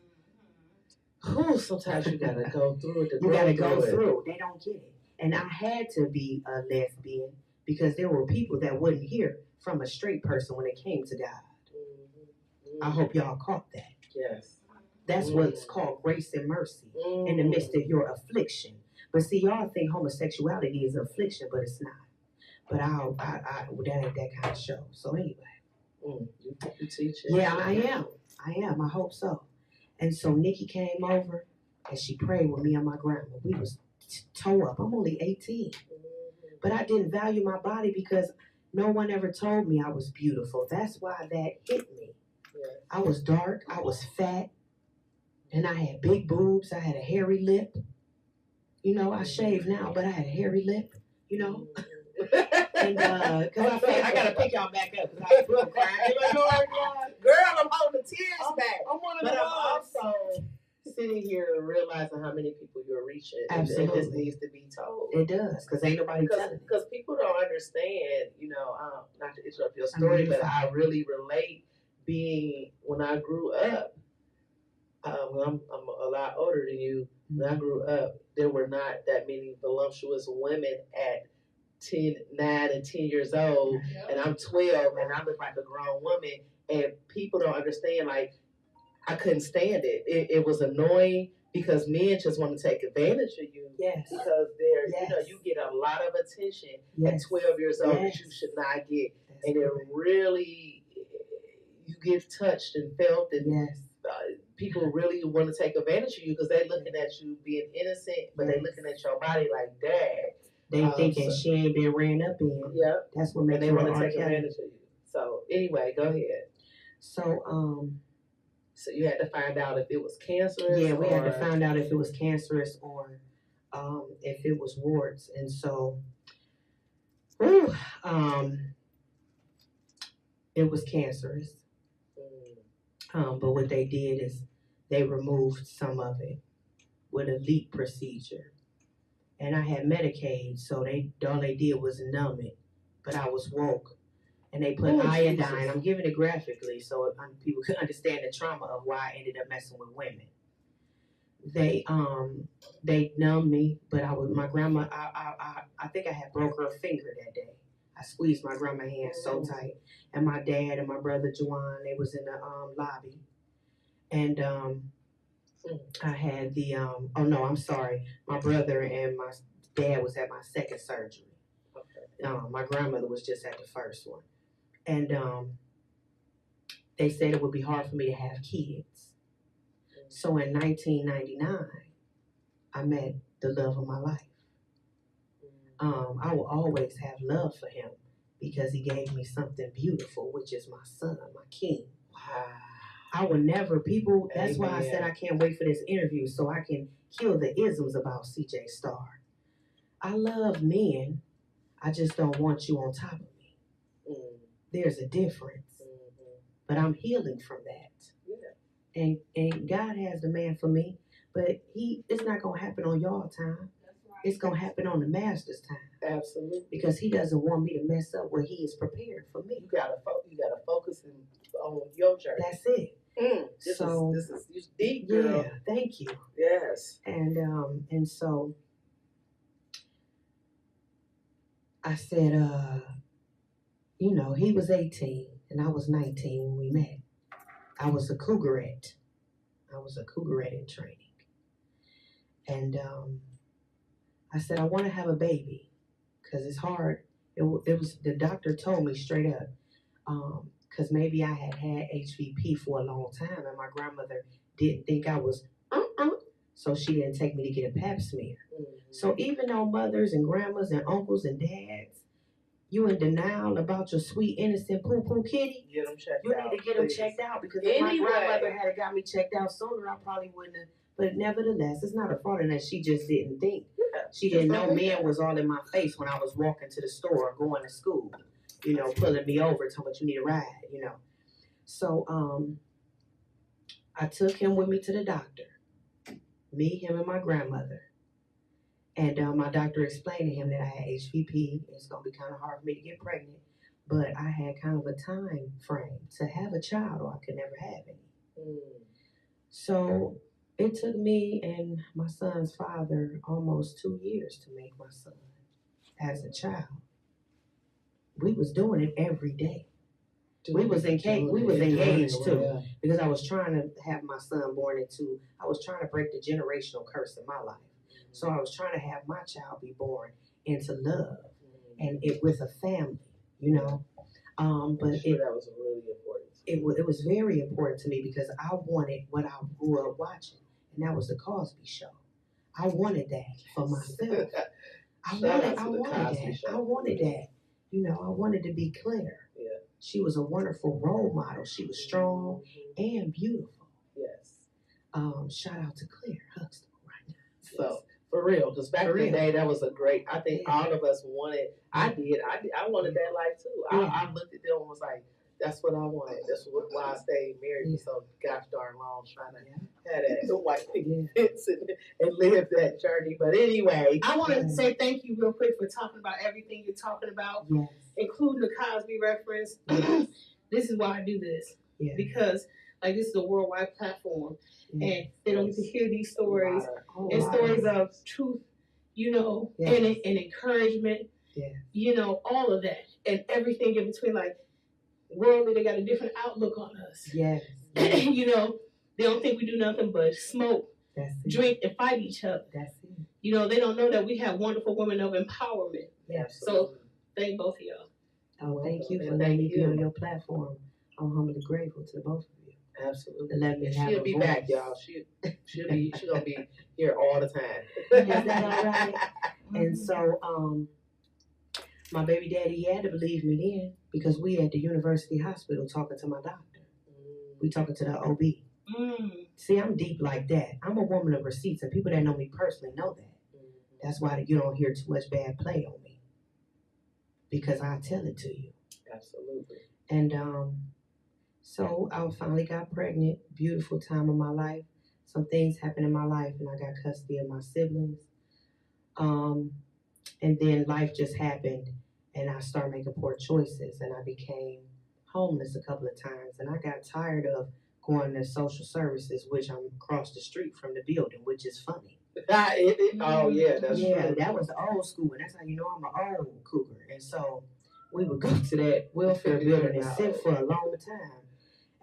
Sometimes you got to go through it. You got to go through. They don't get it. And I had to be a lesbian because there were people that wouldn't hear from a straight person when it came to God. I hope y'all caught that. Yes. That's what's called grace and mercy in the midst of your affliction. But see, y'all think homosexuality is an affliction, but it's not. But that ain't that kind of show. So anyway. You teach it. Yeah, I am. I hope so. And so Nikki came over and she prayed with me and my grandma. We was toe up. I'm only 18. But I didn't value my body because no one ever told me I was beautiful. That's why that hit me. Yeah. I was dark. I was fat. And I had big boobs. I had a hairy lip. I shave now, but I had a hairy lip, And because I got to pick y'all back up because I was crying. Girl, I'm holding the tears back. I'm one of but the I'm also sitting here realizing how many people you're reaching. Absolutely. And this needs to be told. It does, because ain't nobody telling it. Because people don't understand, not to interrupt your story, but I really relate when I grew up, I'm a lot older than you. When I grew up, there were not that many voluptuous women at 9 and 10 years old, and I'm 12, and I look like a grown woman, and people don't understand, I couldn't stand it. It was annoying because men just want to take advantage of you. Yes. Because you get a lot of attention at 12 years old that you should not get. That's and correct. It really, you get touched and felt, and people really want to take advantage of you because they're looking at you being innocent, but they're looking at your body like, Dad. They thinking she ain't been ran up in. Yeah. That's what makes they want to take advantage of you. So anyway, go ahead. So So you had to find out if it was cancerous. Yeah, we had to find out if it was cancerous or if it was warts, and so it was cancerous. But what they did is they removed some of it with a LEAP procedure. And I had Medicaid, so all they did was numb it. But I was woke. And they put iodine. Jesus. I'm giving it graphically so people can understand the trauma of why I ended up messing with women. They numbed me, but my grandma, I think I had broke her finger that day. I squeezed my grandma's hand so tight. And my dad and my brother Juwan, they was in the lobby. And I had the oh no, I'm sorry. My brother and my dad was at my second surgery. Okay. My grandmother was just at the first one. And they said it would be hard for me to have kids. So in 1999, I met the love of my life. I will always have love for him because he gave me something beautiful, which is my son, my king. Wow. I will never, people, that's why I Amen. said I can't wait for this interview so I can kill the isms about CJ Star. I love men, I just don't want you on top of me. There's a difference, but I'm healing from that. Yeah. And God has the man for me, but it's not going to happen on y'all time. It's going to happen on the master's time. Absolutely. Because he doesn't want me to mess up what he is prepared for me. You gotta focus on your journey. That's it. This is deep, girl. Yeah, thank you. Yes. And so I said, he was 18 and I was 19 when we met. I was a cougarette in training. And I said, I want to have a baby because it's hard. It was the doctor told me straight up, because maybe I had HVP for a long time and my grandmother didn't think I was, so she didn't take me to get a pap smear. So even though mothers and grandmas and uncles and dads, you in denial about your sweet, innocent poo-poo kitty, get them checked you out, need to get them checked out because if my grandmother had got me checked out sooner, I probably wouldn't have. But nevertheless, it's not a fault in that she just didn't think. She didn't know men was all in my face when I was walking to the store or going to school, pulling me over, telling me you need a ride, So I took him with me to the doctor. Me, him, and my grandmother. And my doctor explained to him that I had HVP. It's going to be kind of hard for me to get pregnant. But I had kind of a time frame to have a child or I could never have any. So it took me and my son's father almost 2 years to make my son as a child. We was doing it every day. We was engaged too, because I was trying to have my son born I was trying to break the generational curse in my life. So I was trying to have my child be born into love and it with a family, But that was really important. It was very important to me because I wanted what I grew up watching, and that was the Cosby Show. I wanted that for myself. I wanted that. I wanted to be Claire. Yeah. She was a wonderful role model. She was strong and beautiful. Yes. Shout out to Claire Huxtable right now. So for real, because back in the day, that was a great. I think all of us wanted. I did. I wanted that life too. I looked at them and was like, "That's what I wanted. That's why I stayed married for so gosh darn long, trying to have that white fence and live that journey." But anyway, I want to say thank you real quick for talking about everything you're talking about, including the Cosby reference. This is why I do this because this is a worldwide platform, and they don't get to hear these stories and stories of truth, and encouragement, all of that and everything in between. Like worldly, they got a different outlook on us. Yes. They don't think we do nothing but smoke, drink, and fight each other. That's it. They don't know that we have wonderful women of empowerment. Yes. So thank both of y'all. Oh, thank you for letting me be on your platform. I'm humbly grateful to both of you. Absolutely. Let me have she'll be back, y'all. She'll gonna be here all the time. Is that all right? And so, my baby daddy, he had to believe me then because we at the university hospital talking to my doctor. We talking to the OB. See, I'm deep like that. I'm a woman of receipts, and people that know me personally know that. That's why you don't hear too much bad play on me because I tell it to you. Absolutely. And so I finally got pregnant. Beautiful time of my life. Some things happened in my life, and I got custody of my siblings. And then life just happened, and I started making poor choices, and I became homeless a couple of times, and I got tired of going to social services, which I'm across the street from the building, which is funny. Oh yeah, that's true. That was the old school, and that's how you know I'm an old cougar. And so we would go to that welfare building and sit for a long time,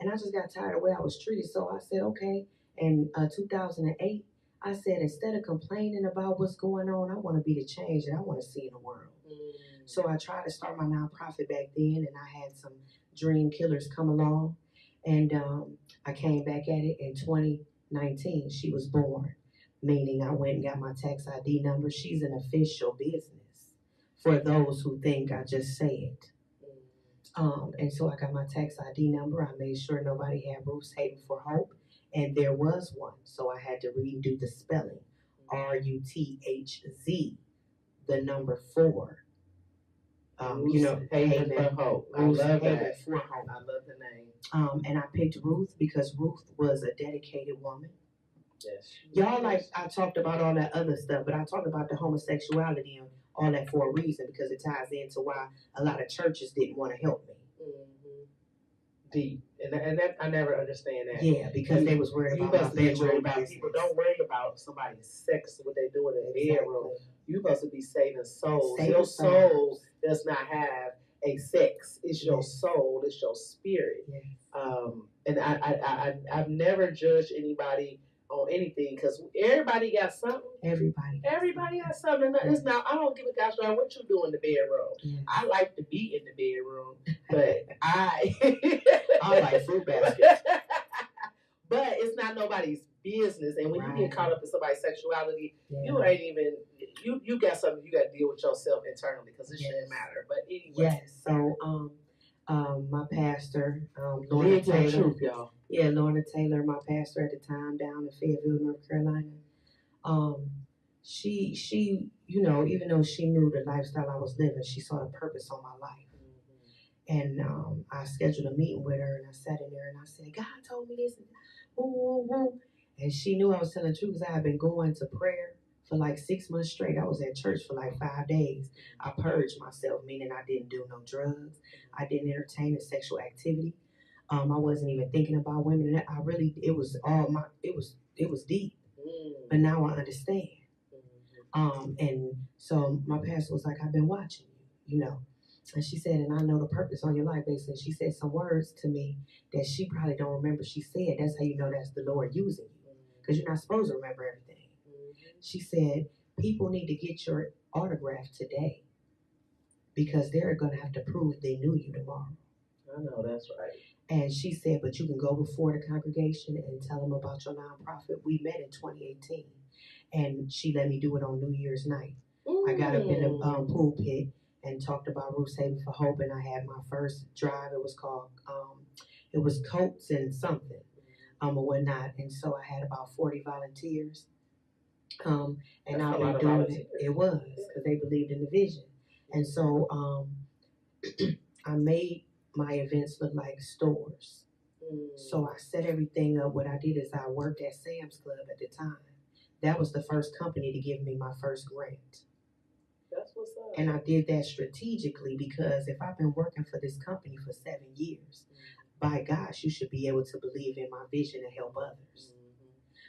and I just got tired of the way I was treated. So I said, okay, In 2008, I said, instead of complaining about what's going on, I want to be the change that I want to see in the world. So I tried to start my nonprofit back then, and I had some dream killers come along, and I came back at it in 2019. She was born, meaning I went and got my tax ID number. She's an official business for those who think I just say it. And so I got my tax ID number. I made sure nobody had Ruth's Haven for Hope, and there was one. So I had to redo the spelling, RUTHZ, the number 4. Haven for Hope. I love Haven that. for Hope. I love the name. And I picked Ruth because Ruth was a dedicated woman. Yes. Y'all, like, I talked about all that other stuff, but I talked about the homosexuality and all that for a reason, because it ties into why a lot of churches didn't want to help me. Deep. And that, I never understand that. Yeah, because they was worried about my bedroom business. People don't worry about somebody's sex, what they do in the bedroom. You're supposed to be saving souls. Your soul does not have a sex. It's your soul. It's your spirit. Yes. And I've never judged anybody on anything, because everybody got something. Everybody got something. It's not. I don't give a gosh darn what you do in the bedroom. Yes. I like to be in the bedroom, but I like fruit baskets. But it's not nobody's business. And when you get caught up in somebody's sexuality, you ain't even. You got something you got to deal with yourself internally, because it shouldn't matter. But anyway. Yes. So my pastor, Lorna Taylor. Truth, y'all. Yeah, Lorna Taylor, my pastor at the time down in Fayetteville, North Carolina. She, even though she knew the lifestyle I was living, she saw the purpose on my life. And I scheduled a meeting with her, and I sat in there and I said, God told me this, woo, woo, woo. And she knew I was telling the truth, because I had been going to prayer for like 6 months straight. I was at church for like 5 days. I purged myself, meaning I didn't do no drugs. I didn't entertain a sexual activity. I wasn't even thinking about women. It was deep. But now I understand. And so my pastor was like, I've been watching you, And she said, and I know the purpose on your life, basically. She said some words to me that she probably don't remember she said. That's how you know that's the Lord using you, because you're not supposed to remember everything. She said, people need to get your autograph today, because they're going to have to prove they knew you tomorrow. I know, that's right. And she said, but you can go before the congregation and tell them about your nonprofit. We met in 2018, and she let me do it on New Year's night. I got up in the pulpit and talked about Ruth's Haven for Hope, and I had my first drive. It was called, it was Coats and something, or whatnot. And so I had about 40 volunteers. And I've been doing it. It was, because they believed in the vision. And so I made my events look like stores. So I set everything up. What I did is I worked at Sam's Club at the time. That was the first company to give me my first grant. That's what's up. And I did that strategically, because if I've been working for this company for 7 years, by gosh, you should be able to believe in my vision and help others.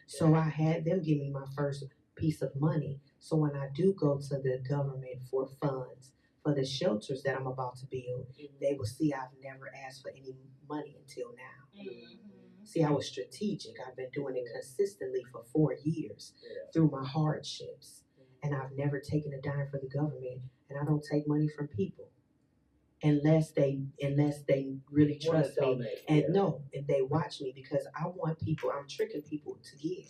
So I had them give me my first piece of money. So when I do go to the government for funds for the shelters that I'm about to build, they will see I've never asked for any money until now. See, I was strategic. I've been doing it consistently for 4 years through my hardships. And I've never taken a dime from the government, and I don't take money from people unless they really trust me. And no, and they watch me, because I want people, I'm tricking people to give.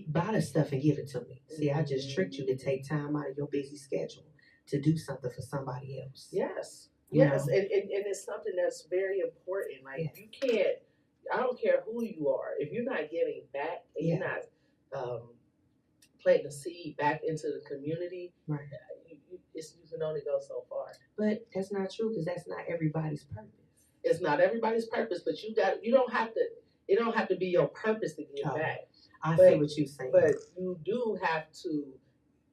Buy the stuff and give it to me. See, I just tricked you to take time out of your busy schedule to do something for somebody else. Yes. Yes. And it's something that's very important. Like, you can't, I don't care who you are, if you're not giving back and you're not planting a seed back into the community, right? You can only go so far. But that's not true, because that's not everybody's purpose. It's not everybody's purpose, but it don't have to be your purpose to give back. I see what you're saying. But you do have to,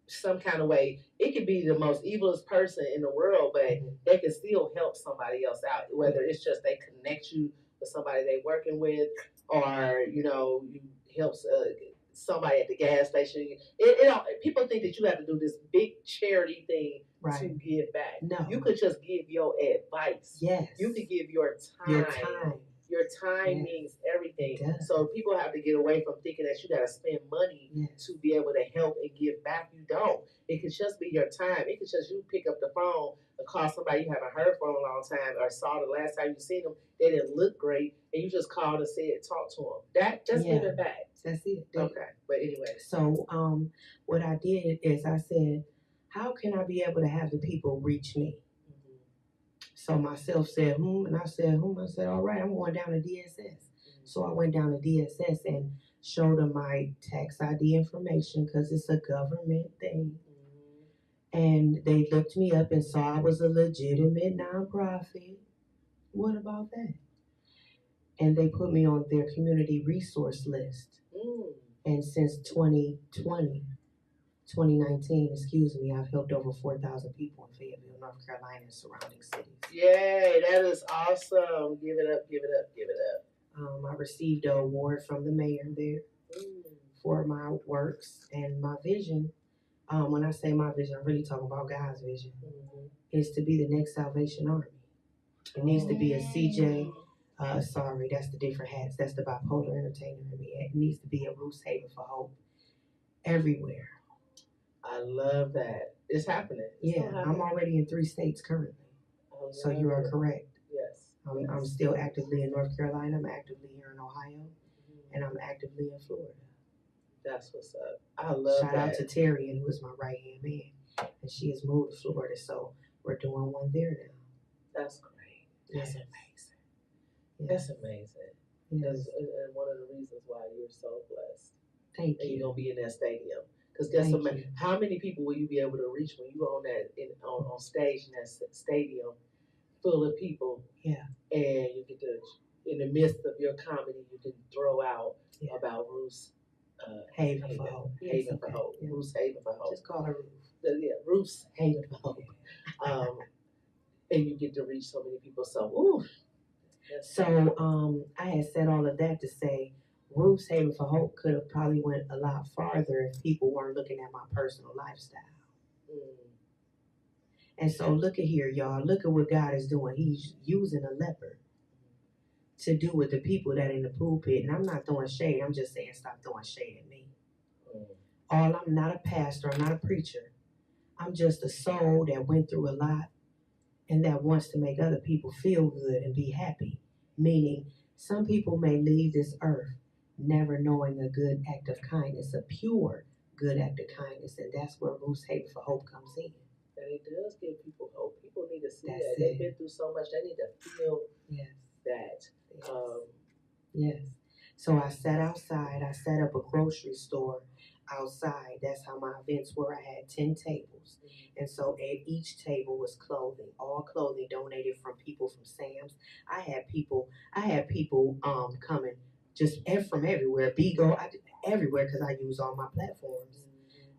some kind of way, it could be the most evilest person in the world, but they can still help somebody else out, whether it's just they connect you with somebody they working with, or, you help somebody at the gas station. People think that you have to do this big charity thing to give back. No. You could just give your advice. Yes. You could give your time. Your time means everything. So people have to get away from thinking that you got to spend money to be able to help and give back. You don't. It could just be your time. It could just you pick up the phone and call somebody you haven't heard for a long time or saw the last time you seen them. They didn't look great, and you just called and said, talk to them. That's giving back. That's it. Okay, but anyway. So what I did is I said, how can I be able to have the people reach me? So myself said, and I said, I said, all right, I'm going down to DSS. So I went down to DSS and showed them my tax ID information because it's a government thing. And they looked me up and saw I was a legitimate nonprofit. What about that? And they put me on their community resource list. And since 2019, I've helped over 4,000 people in Fayetteville, North Carolina, and surrounding cities. Yay, that is awesome. Give it up, give it up, give it up. I received an award from the mayor there for my works and my vision. When I say my vision, I'm really talking about God's vision. Is to be the next Salvation Army. It needs to be a CJ. Sorry, that's the different hats. That's the bipolar entertainer in me. It needs to be a Reese Haven for Hope everywhere. I love that. It's happening. I'm already in 3 states currently. So you are correct. Yes. I'm still actively in North Carolina. I'm actively here in Ohio. And I'm actively in Florida. That's what's up. I love Shout out to Terry, who is my right-hand man. And she has moved to Florida, so we're doing one there now. That's great. That's amazing. That's amazing. That's one of the reasons why you're so blessed. Thank you. And you're going to be in that stadium. Because guess what? How many people will you be able to reach when you're on that on stage in that stadium full of people? Yeah. And you get to, in the midst of your comedy, you can throw out about Ruth's Haven for Hope. Haven for Hope. Ruth's Haven for Hope. Just call her Ruth. Ruth's Haven for Hope. And you get to reach so many people. So, I had said all of that to say Ruth's Haven for Hope could have probably went a lot farther if people weren't looking at my personal lifestyle. And so look at here, y'all. Look at what God is doing. He's using a leper to do with the people that in the pulpit. And I'm not throwing shade. I'm just saying stop throwing shade at me. I'm not a pastor. I'm not a preacher. I'm just a soul that went through a lot and that wants to make other people feel good and be happy. Meaning, some people may leave this earth never knowing a good act of kindness, a pure good act of kindness. And that's where Ruth's Haven for Hope comes in. And it does give people hope. People need to see that. They've been through so much. They need to feel that. Yes. So I sat outside. I set up a grocery store outside. That's how my events were. I had 10 tables. And so at each table was clothing. All clothing donated from people from Sam's. I had people coming just from everywhere. Bigo, everywhere, because I use all my platforms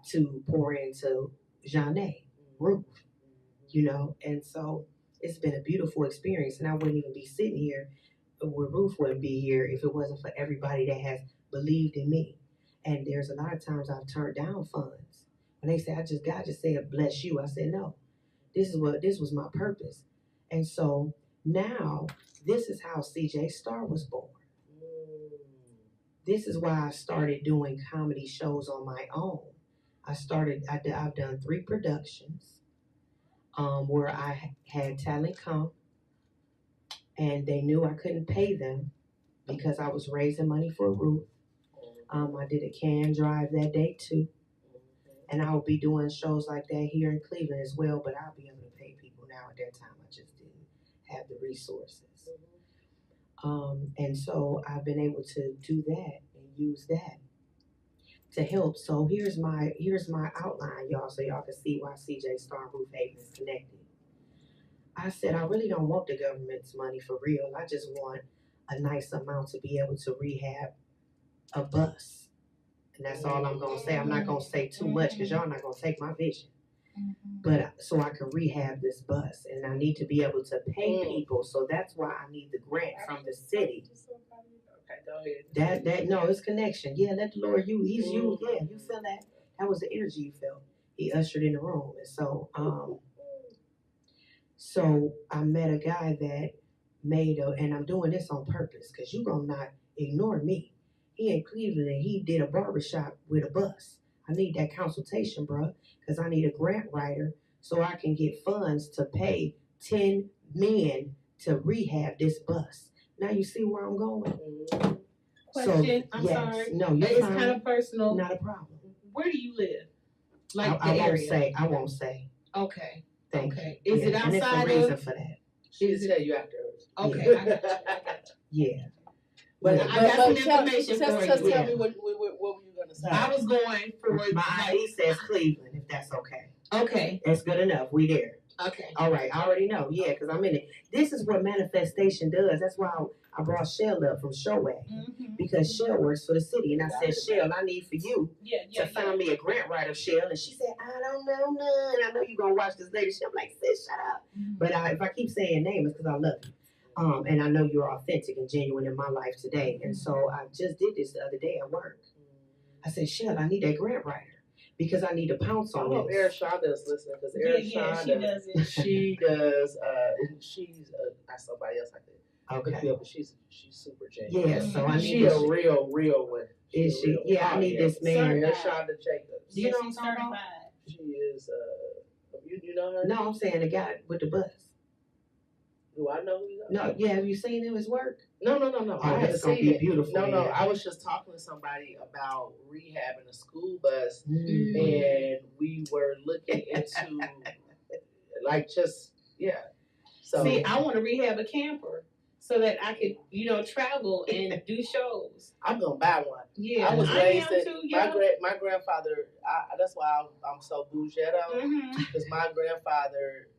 to pour into Jeanne, Ruth, and so it's been a beautiful experience. And I wouldn't even be sitting here where Ruth wouldn't be here if it wasn't for everybody that has believed in me. And there's a lot of times I've turned down funds. When they say, God just said, bless you. I said, no, this was my purpose. And so now this is how CJ Star was born. This is why I started doing comedy shows on my own. I've done 3 productions where I had talent come and they knew I couldn't pay them because I was raising money for Ruth. I did a can drive that day too. And I will be doing shows like that here in Cleveland as well, but I'll be able to pay people now. At that time, I just didn't have the resources. And so I've been able to do that and use that to help. So here's my outline, y'all, so y'all can see why CJ Star and Ruth Haven is connected. I said, I really don't want the government's money for real. I just want a nice amount to be able to rehab a bus. And that's all I'm going to say. I'm not going to say too much because y'all not going to take my vision. But so I can rehab this bus. And I need to be able to pay people. So that's why I need the grant from the city. No, it's connection. Yeah, let the Lord use. He's you. Yeah, you feel that? That was the energy you felt. He ushered in the room. And so, so I met a guy that and I'm doing this on purpose because you gonna not ignore me. He in Cleveland and he did a barbershop with a bus. I need that consultation, bro, because I need a grant writer so I can get funds to pay 10 men to rehab this bus. Now you see where I'm going? Question, I'm sorry. No, you're it's fine. kind of personal. Not a problem. Where do you live? Like I the won't area? say. I won't say. Okay. Thank okay. you. Is it And there's a outside reason of? for that. She'll tell you afterwards. Okay, I got you. Yeah. But I got some information for you. Tell me what were you gonna say? I was going for My ID says Cleveland, if that's okay. Okay. That's good enough. We there. Okay. All right. I already know. Yeah, because I'm in it. This is what manifestation does. That's why I brought Shell up from Showway. Because Shell works for the city. And I said, Shell, I need for you to find me a grant writer, Shell. And she said, I don't know none. I know you're going to watch this later. I'm like, sis, shut up. But if I keep saying names, it's because I love you. And I know you're authentic and genuine in my life today. And so I just did this the other day at work. I said, Shell, I need that grant writer. Because I need to pounce on this. I hope Eric Shonda's listening because Eric Shonda, she does she's somebody else like that. Okay. But she's super genuine. Yeah, so I need she a real one. Is she? Yeah, I need this man. Eric Shonda Jacobs. Do you know what I'm talking about? She is you know her? No, I'm saying the guy with the bus. Do I know who you are? No, yeah, have you seen his work? No. Oh, that's gonna be beautiful. No, I was just talking to somebody about rehabbing a school bus, and we were looking into, So see, I want to rehab a camper so that I could, travel and do shows. I'm gonna buy one. Yeah, I was raised too, my grandfather. That's why I'm so bougetto because my grandfather.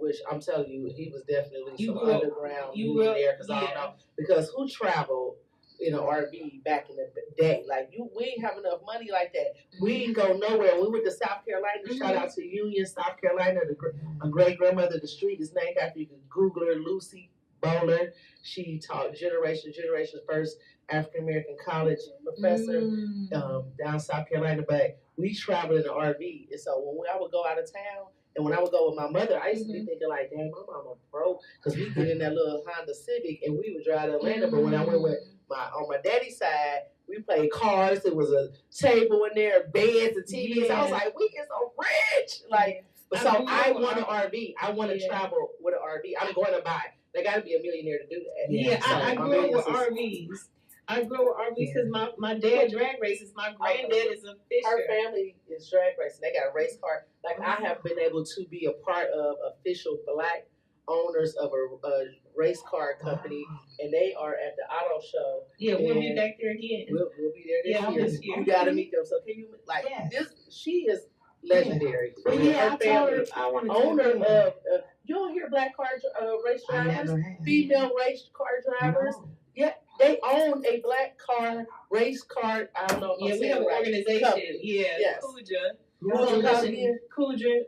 Which I'm telling you, he was definitely some underground millionaire because I don't know. Because who traveled in an RV back in the day? Like we ain't have enough money like that. We didn't go nowhere. We went to South Carolina. Shout out to Union, South Carolina. My great grandmother, the street is named after. You can Google her, Lucy Bowler. She taught generations first African American college professor down South Carolina. But we traveled in an RV, and so when I would go out of town. And when I would go with my mother, I used to be thinking like, "Damn, my mama broke," because we get in that little Honda Civic and we would drive to Atlanta. But when I went with on my daddy's side, we played cards. There was a table in there, beds, and TVs. Yeah. I was like, "We is so rich!" So I want an RV. I want to travel with an RV. I'm going to buy. They got to be a millionaire to do that. Yeah, so I grew up with RVs. I grew up with RVs because my dad drag races. My granddad is a fisher. Her family is drag racing. They got a race car. Like I have been able to be a part of official Black owners of a race car company, and they are at the auto show. Yeah, we'll be back there again. We'll be there this year. You got to meet them. So can you this? She is legendary. Yeah, her family, I want to owner of. You don't hear Black car race drivers, female race car drivers. No. Yeah, they own a Black car race car. I don't know. We have an organization. Company. Yeah, yes. Coulter,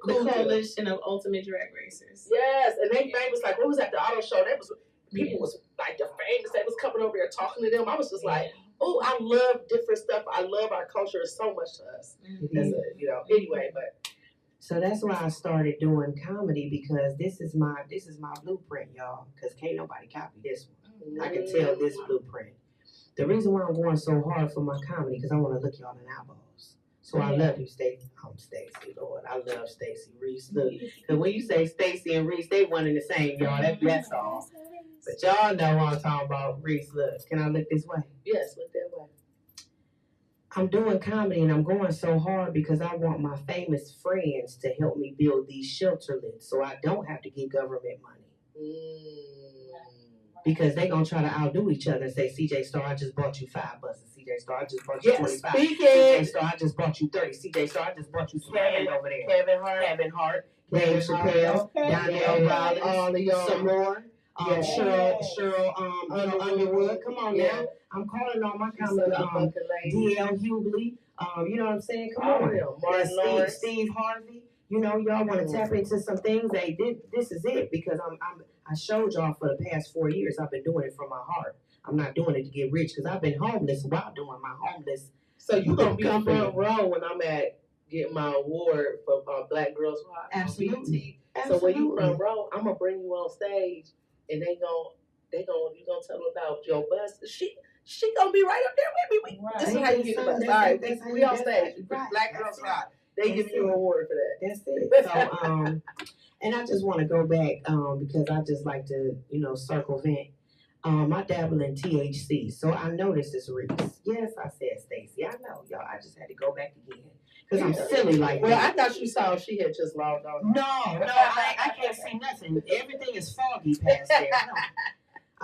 the Coalition of Ultimate Drag Racers. Yes, and they famous. Like, what was at the auto show? That was people was like the famous. They was coming over here talking to them. I was just like, oh, I love different stuff. I love our culture. It's so much to us. Anyway, but. So that's why I started doing comedy because this is my blueprint, y'all. Because can't nobody copy this one. I can tell this blueprint. The reason why I'm going so hard for my comedy because I want to look y'all in the eyeballs. So I love you, Stacey. I'm Stacey, Lord. I love Stacey Reese. Look, because when you say Stacey and Reese, they one and the same, y'all. That's all. But y'all know what I'm talking about. Reese, look. Can I look this way? Yes, look that way. I'm doing comedy and I'm going so hard because I want my famous friends to help me build these shelterlets so I don't have to get government money. Because they're going to try to outdo each other and say, CJ Star, I just bought you 5 buses. CJ Star, I just bought you 25. CJ Star, I just bought you 30. CJ Star, I just bought you 7 over there. Kevin Hart, Dave Chappelle, Donnell Rawlings, all of y'all. Some more. Cheryl Underwood. Come on now. I'm calling on my comedy. D.L. Hughley. You know what I'm saying? Come on. Martin Lawrence. Steve Harvey. Y'all want to tap into some things. This is it because I showed y'all for the past 4 years. I've been doing it from my heart. I'm not doing it to get rich because I've been homeless while doing my homeless. So you're going to be front row when I'm getting my award for Black Girls Rock. Absolutely. So when you front row, I'm going to bring you on stage and they going to you gonna tell them about your bus. She gonna be right up there with me. Right. This is how you get the bus. All right, we on stage. Black Girls Rock. They giving you an award for that. That's it. So and I just want to go back because I just like to circle vent. I dabble in THC, so I know this is Reese. Yes, I said Stacy. I know, y'all. I just had to go back again because I'm silly like Well, that. I thought you saw she had just logged on. No, I can't see nothing. Everything is foggy past there. No.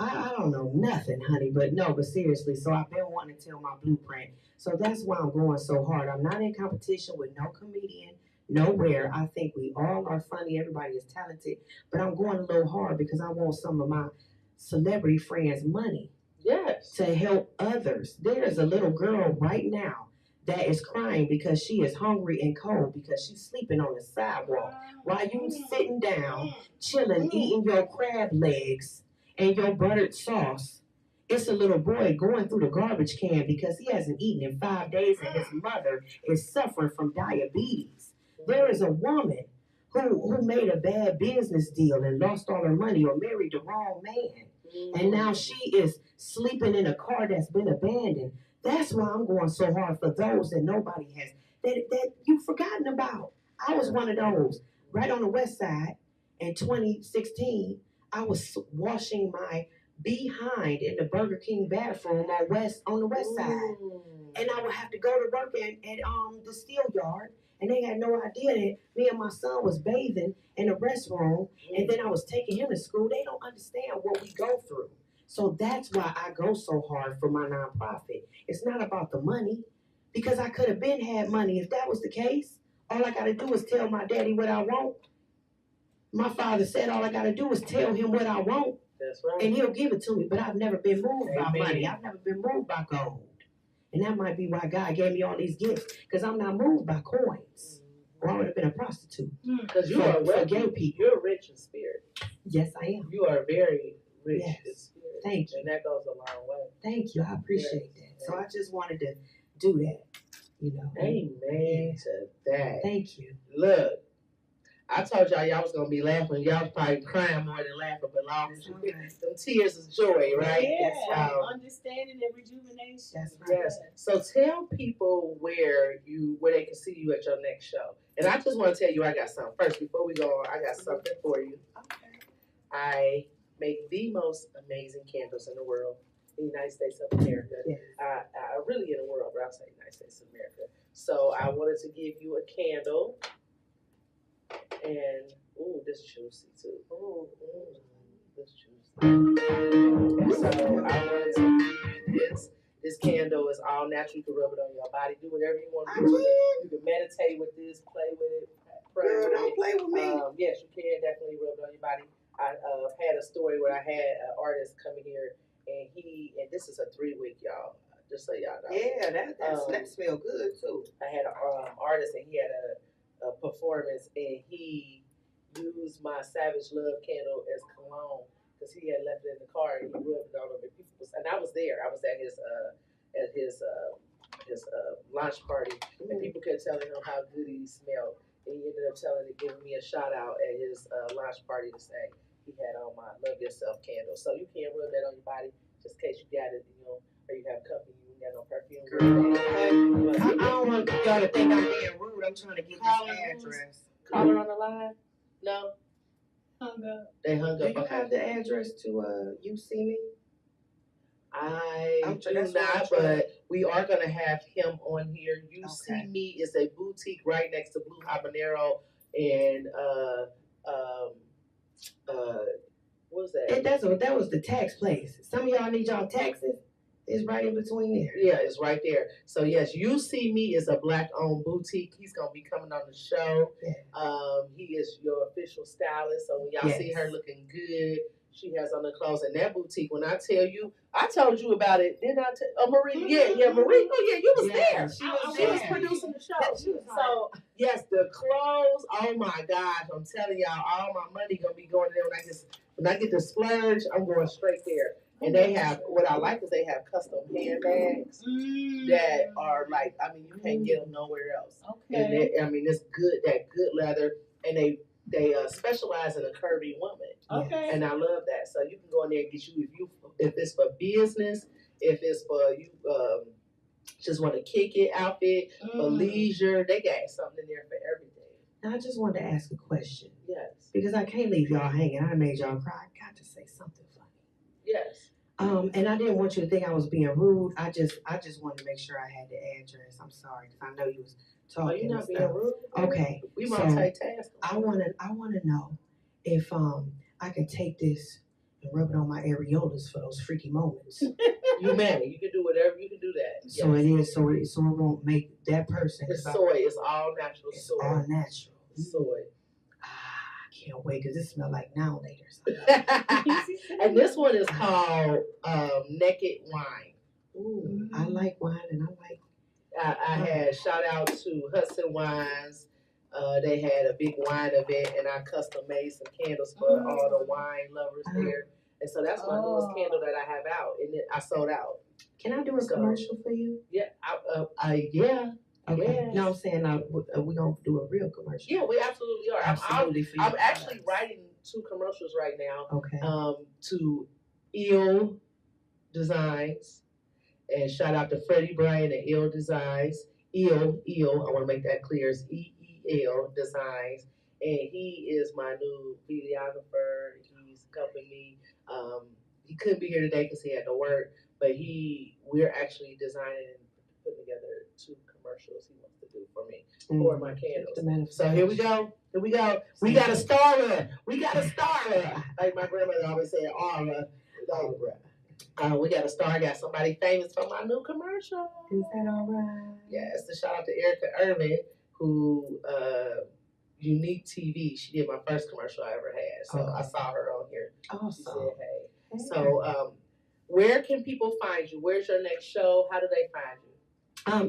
I don't know nothing, honey, but seriously, so I've been wanting to tell my blueprint. So that's why I'm going so hard. I'm not in competition with no comedian, nowhere. I think we all are funny. Everybody is talented, but I'm going a little hard because I want some of my celebrity friends' money. Yes. To help others. There is a little girl right now that is crying because she is hungry and cold because she's sleeping on the sidewalk while you sitting down, chilling, eating your crab legs and your buttered sauce. It's a little boy going through the garbage can because he hasn't eaten in 5 days and his mother is suffering from diabetes. There is a woman who made a bad business deal and lost all her money or married the wrong man. And now she is sleeping in a car that's been abandoned. That's why I'm going so hard for those that nobody has, that you've forgotten about. I was one of those. Right on the west side in 2016, I was washing my behind in the Burger King bathroom on the west side. And I would have to go to work at the steel yard. And they had no idea that me and my son was bathing in the restroom, and then I was taking him to school. They don't understand what we go through. So that's why I go so hard for my nonprofit. It's not about the money, because I could have been had money. If that was the case, all I got to do is tell my daddy what I want. My father said all I got to do is tell him what I want. That's right. And he'll give it to me. But I've never been moved by money. I've never been moved by gold. And that might be why God gave me all these gifts, because I'm not moved by coins. Or I would have been a prostitute. Because you are for gay people. You're rich in spirit. Yes, I am. You are very rich in spirit. Thank you. And that goes a long way. Thank you. I appreciate that. So I just wanted to do that, Amen to that. Thank you. Look, I told y'all was gonna be laughing. Y'all was probably crying more than laughing, but long as you get them tears of joy, right? Yeah, that's right. Understanding and rejuvenation. That's right. Yes. So tell people where they can see you at your next show. And I just want to tell you, I got something first before we go on. I got something for you. Okay. I make the most amazing candles in the world, in the United States of America. Yes. I really in the world, but I'll say United States of America. So I wanted to give you a candle. And this juicy too. This juicy. So I wanted to give you this. This candle is all natural. You can rub it on your body. Do whatever you want to do with it. You can meditate with this, play with it, pray with it. Don't play with me. Yes, you can definitely rub it on your body. I had a story where I had an artist coming here, and this is a 3-week, y'all. Just so y'all know. Yeah, that smells good too. I had an artist, and he had a performance, and he used my Savage Love candle as cologne because he had left it in the car and he rubbed it on him. And I was there. I was at his launch party, and people kept telling him how good he smelled. And he ended up giving me a shout out at his launch party to say he had on my Love Yourself candle. So you can rub that on your body just in case you got it, or you have company. Got no perfume. I don't want y'all to think I'm being rude. I'm trying to get this address. Caller on the line? No. Hung up. They hung up. Do you have the address to You See Me? I do not, but we are gonna have him on here. You See Me is a boutique right next to Blue Habanero and what's that? That was the tax place. Some of y'all need y'all taxes. It's right in between there. Yeah, it's right there. So yes, You See Me is a Black-owned boutique. He's gonna be coming on the show. Yeah. He is your official stylist. So when y'all see her looking good, she has on the clothes in that boutique. When I tell you, I told you about it. Didn't I? Marie. Mm-hmm. Yeah, Marie. Oh yeah, you was there. She was producing the show. So yes, the clothes. Oh my gosh, I'm telling y'all, all my money gonna be going there when I get the splurge. I'm going straight there. And they have, what I like is they have custom handbags that are you can't get them nowhere else. Okay. And it's good, that good leather. And they they specialize in a curvy woman. Okay. And I love that. So you can go in there and get you if it's for business, if it's for you just want to kick it outfit, for leisure, they got something in there for everything. Now, I just wanted to ask a question. Yes. Because I can't leave y'all hanging. I made y'all cry. I got to say something funny. Yes. And I didn't want you to think I was being rude. I just wanted to make sure I had the address. I'm sorry because I know you was talking. Oh, you're not and being stuff. rude. Okay. We so multitask. I wanna know if I can take this and rub it on my areolas for those freaky moments. You may. You can do whatever. You can do that. So it is. So it won't make that person. It's soy. It's all natural it's soy. all natural. Soy. I can't wait because it smells like now later. And this one is called Naked Wine. Ooh, I like wine and I like. I had shout out to Hudson Wines. They had a big wine event, and I custom made some candles for all the wine lovers there. And so that's my newest candle that I have out, and I sold out. Can I do a commercial for you? Yeah, yeah. Okay. Yes. No, I'm saying we're gonna do a real commercial. Yeah, we absolutely are. Absolutely. I'm actually writing 2 commercials right now. Okay. To Ill Designs, and shout out to Freddie Bryan at Ill Designs. Ill, I want to make that clear. It's EEL Designs, and he is my new videographer. He's helping me. He couldn't be here today because he had to work, but we're actually designing and putting together 2 commercials he wants to do for me for my candles. So here we go. We got a star. We got a star. Like my grandmother always said, aura. We got a star. I got somebody famous for my new commercial. Is that all right? Yes. So shout out to Erica Irvin, who Unique TV. She did my first commercial I ever had. So I saw her on here. Awesome. She said, hey. So where can people find you? Where's your next show? How do they find you?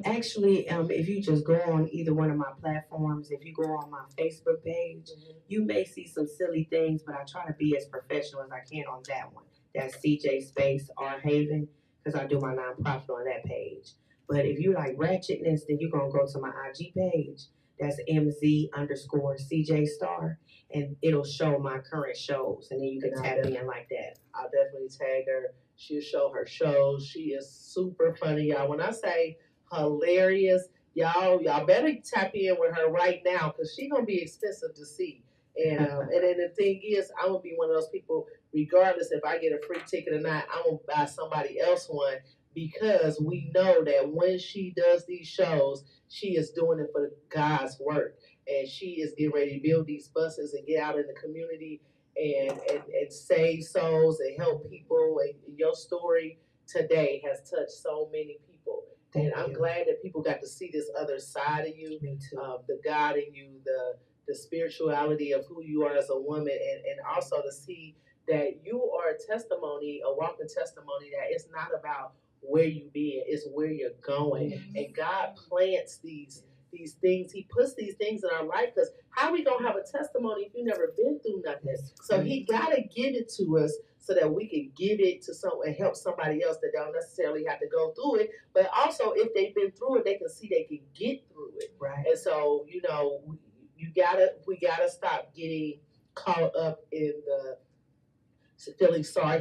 Actually, if you just go on either one of my platforms, if you go on my Facebook page, you may see some silly things, but I try to be as professional as I can on that one. That's CJ Space R Haven, because I do my nonprofit on that page. But if you like ratchetness, then you're gonna go to my IG page. That's MZ_CJ Star, and it'll show my current shows, and then you can tap in like that. I'll definitely tag her. She'll show her shows. She is super funny, y'all. When I say hilarious, y'all better tap in with her right now because she's gonna be expensive to see. And then the thing is, I'm gonna be one of those people, regardless if I get a free ticket or not, I'm gonna buy somebody else one because we know that when she does these shows, she is doing it for God's work, and she is getting ready to build these buses and get out in the community and save souls and help people. And your story today has touched so many people. And I'm glad that people got to see this other side of you, the God in you, the spirituality of who you are as a woman, and also to see that you are a testimony, a walking testimony that it's not about where you been, it's where you're going. And God plants these things. He puts these things in our life because how we gonna have a testimony if you never been through nothing? So he gotta give it to us so that we can give it to someone and help somebody else that don't necessarily have to go through it. But also if they've been through it, they can see they can get through it. Right. And so, we gotta stop getting caught up in the feeling sorry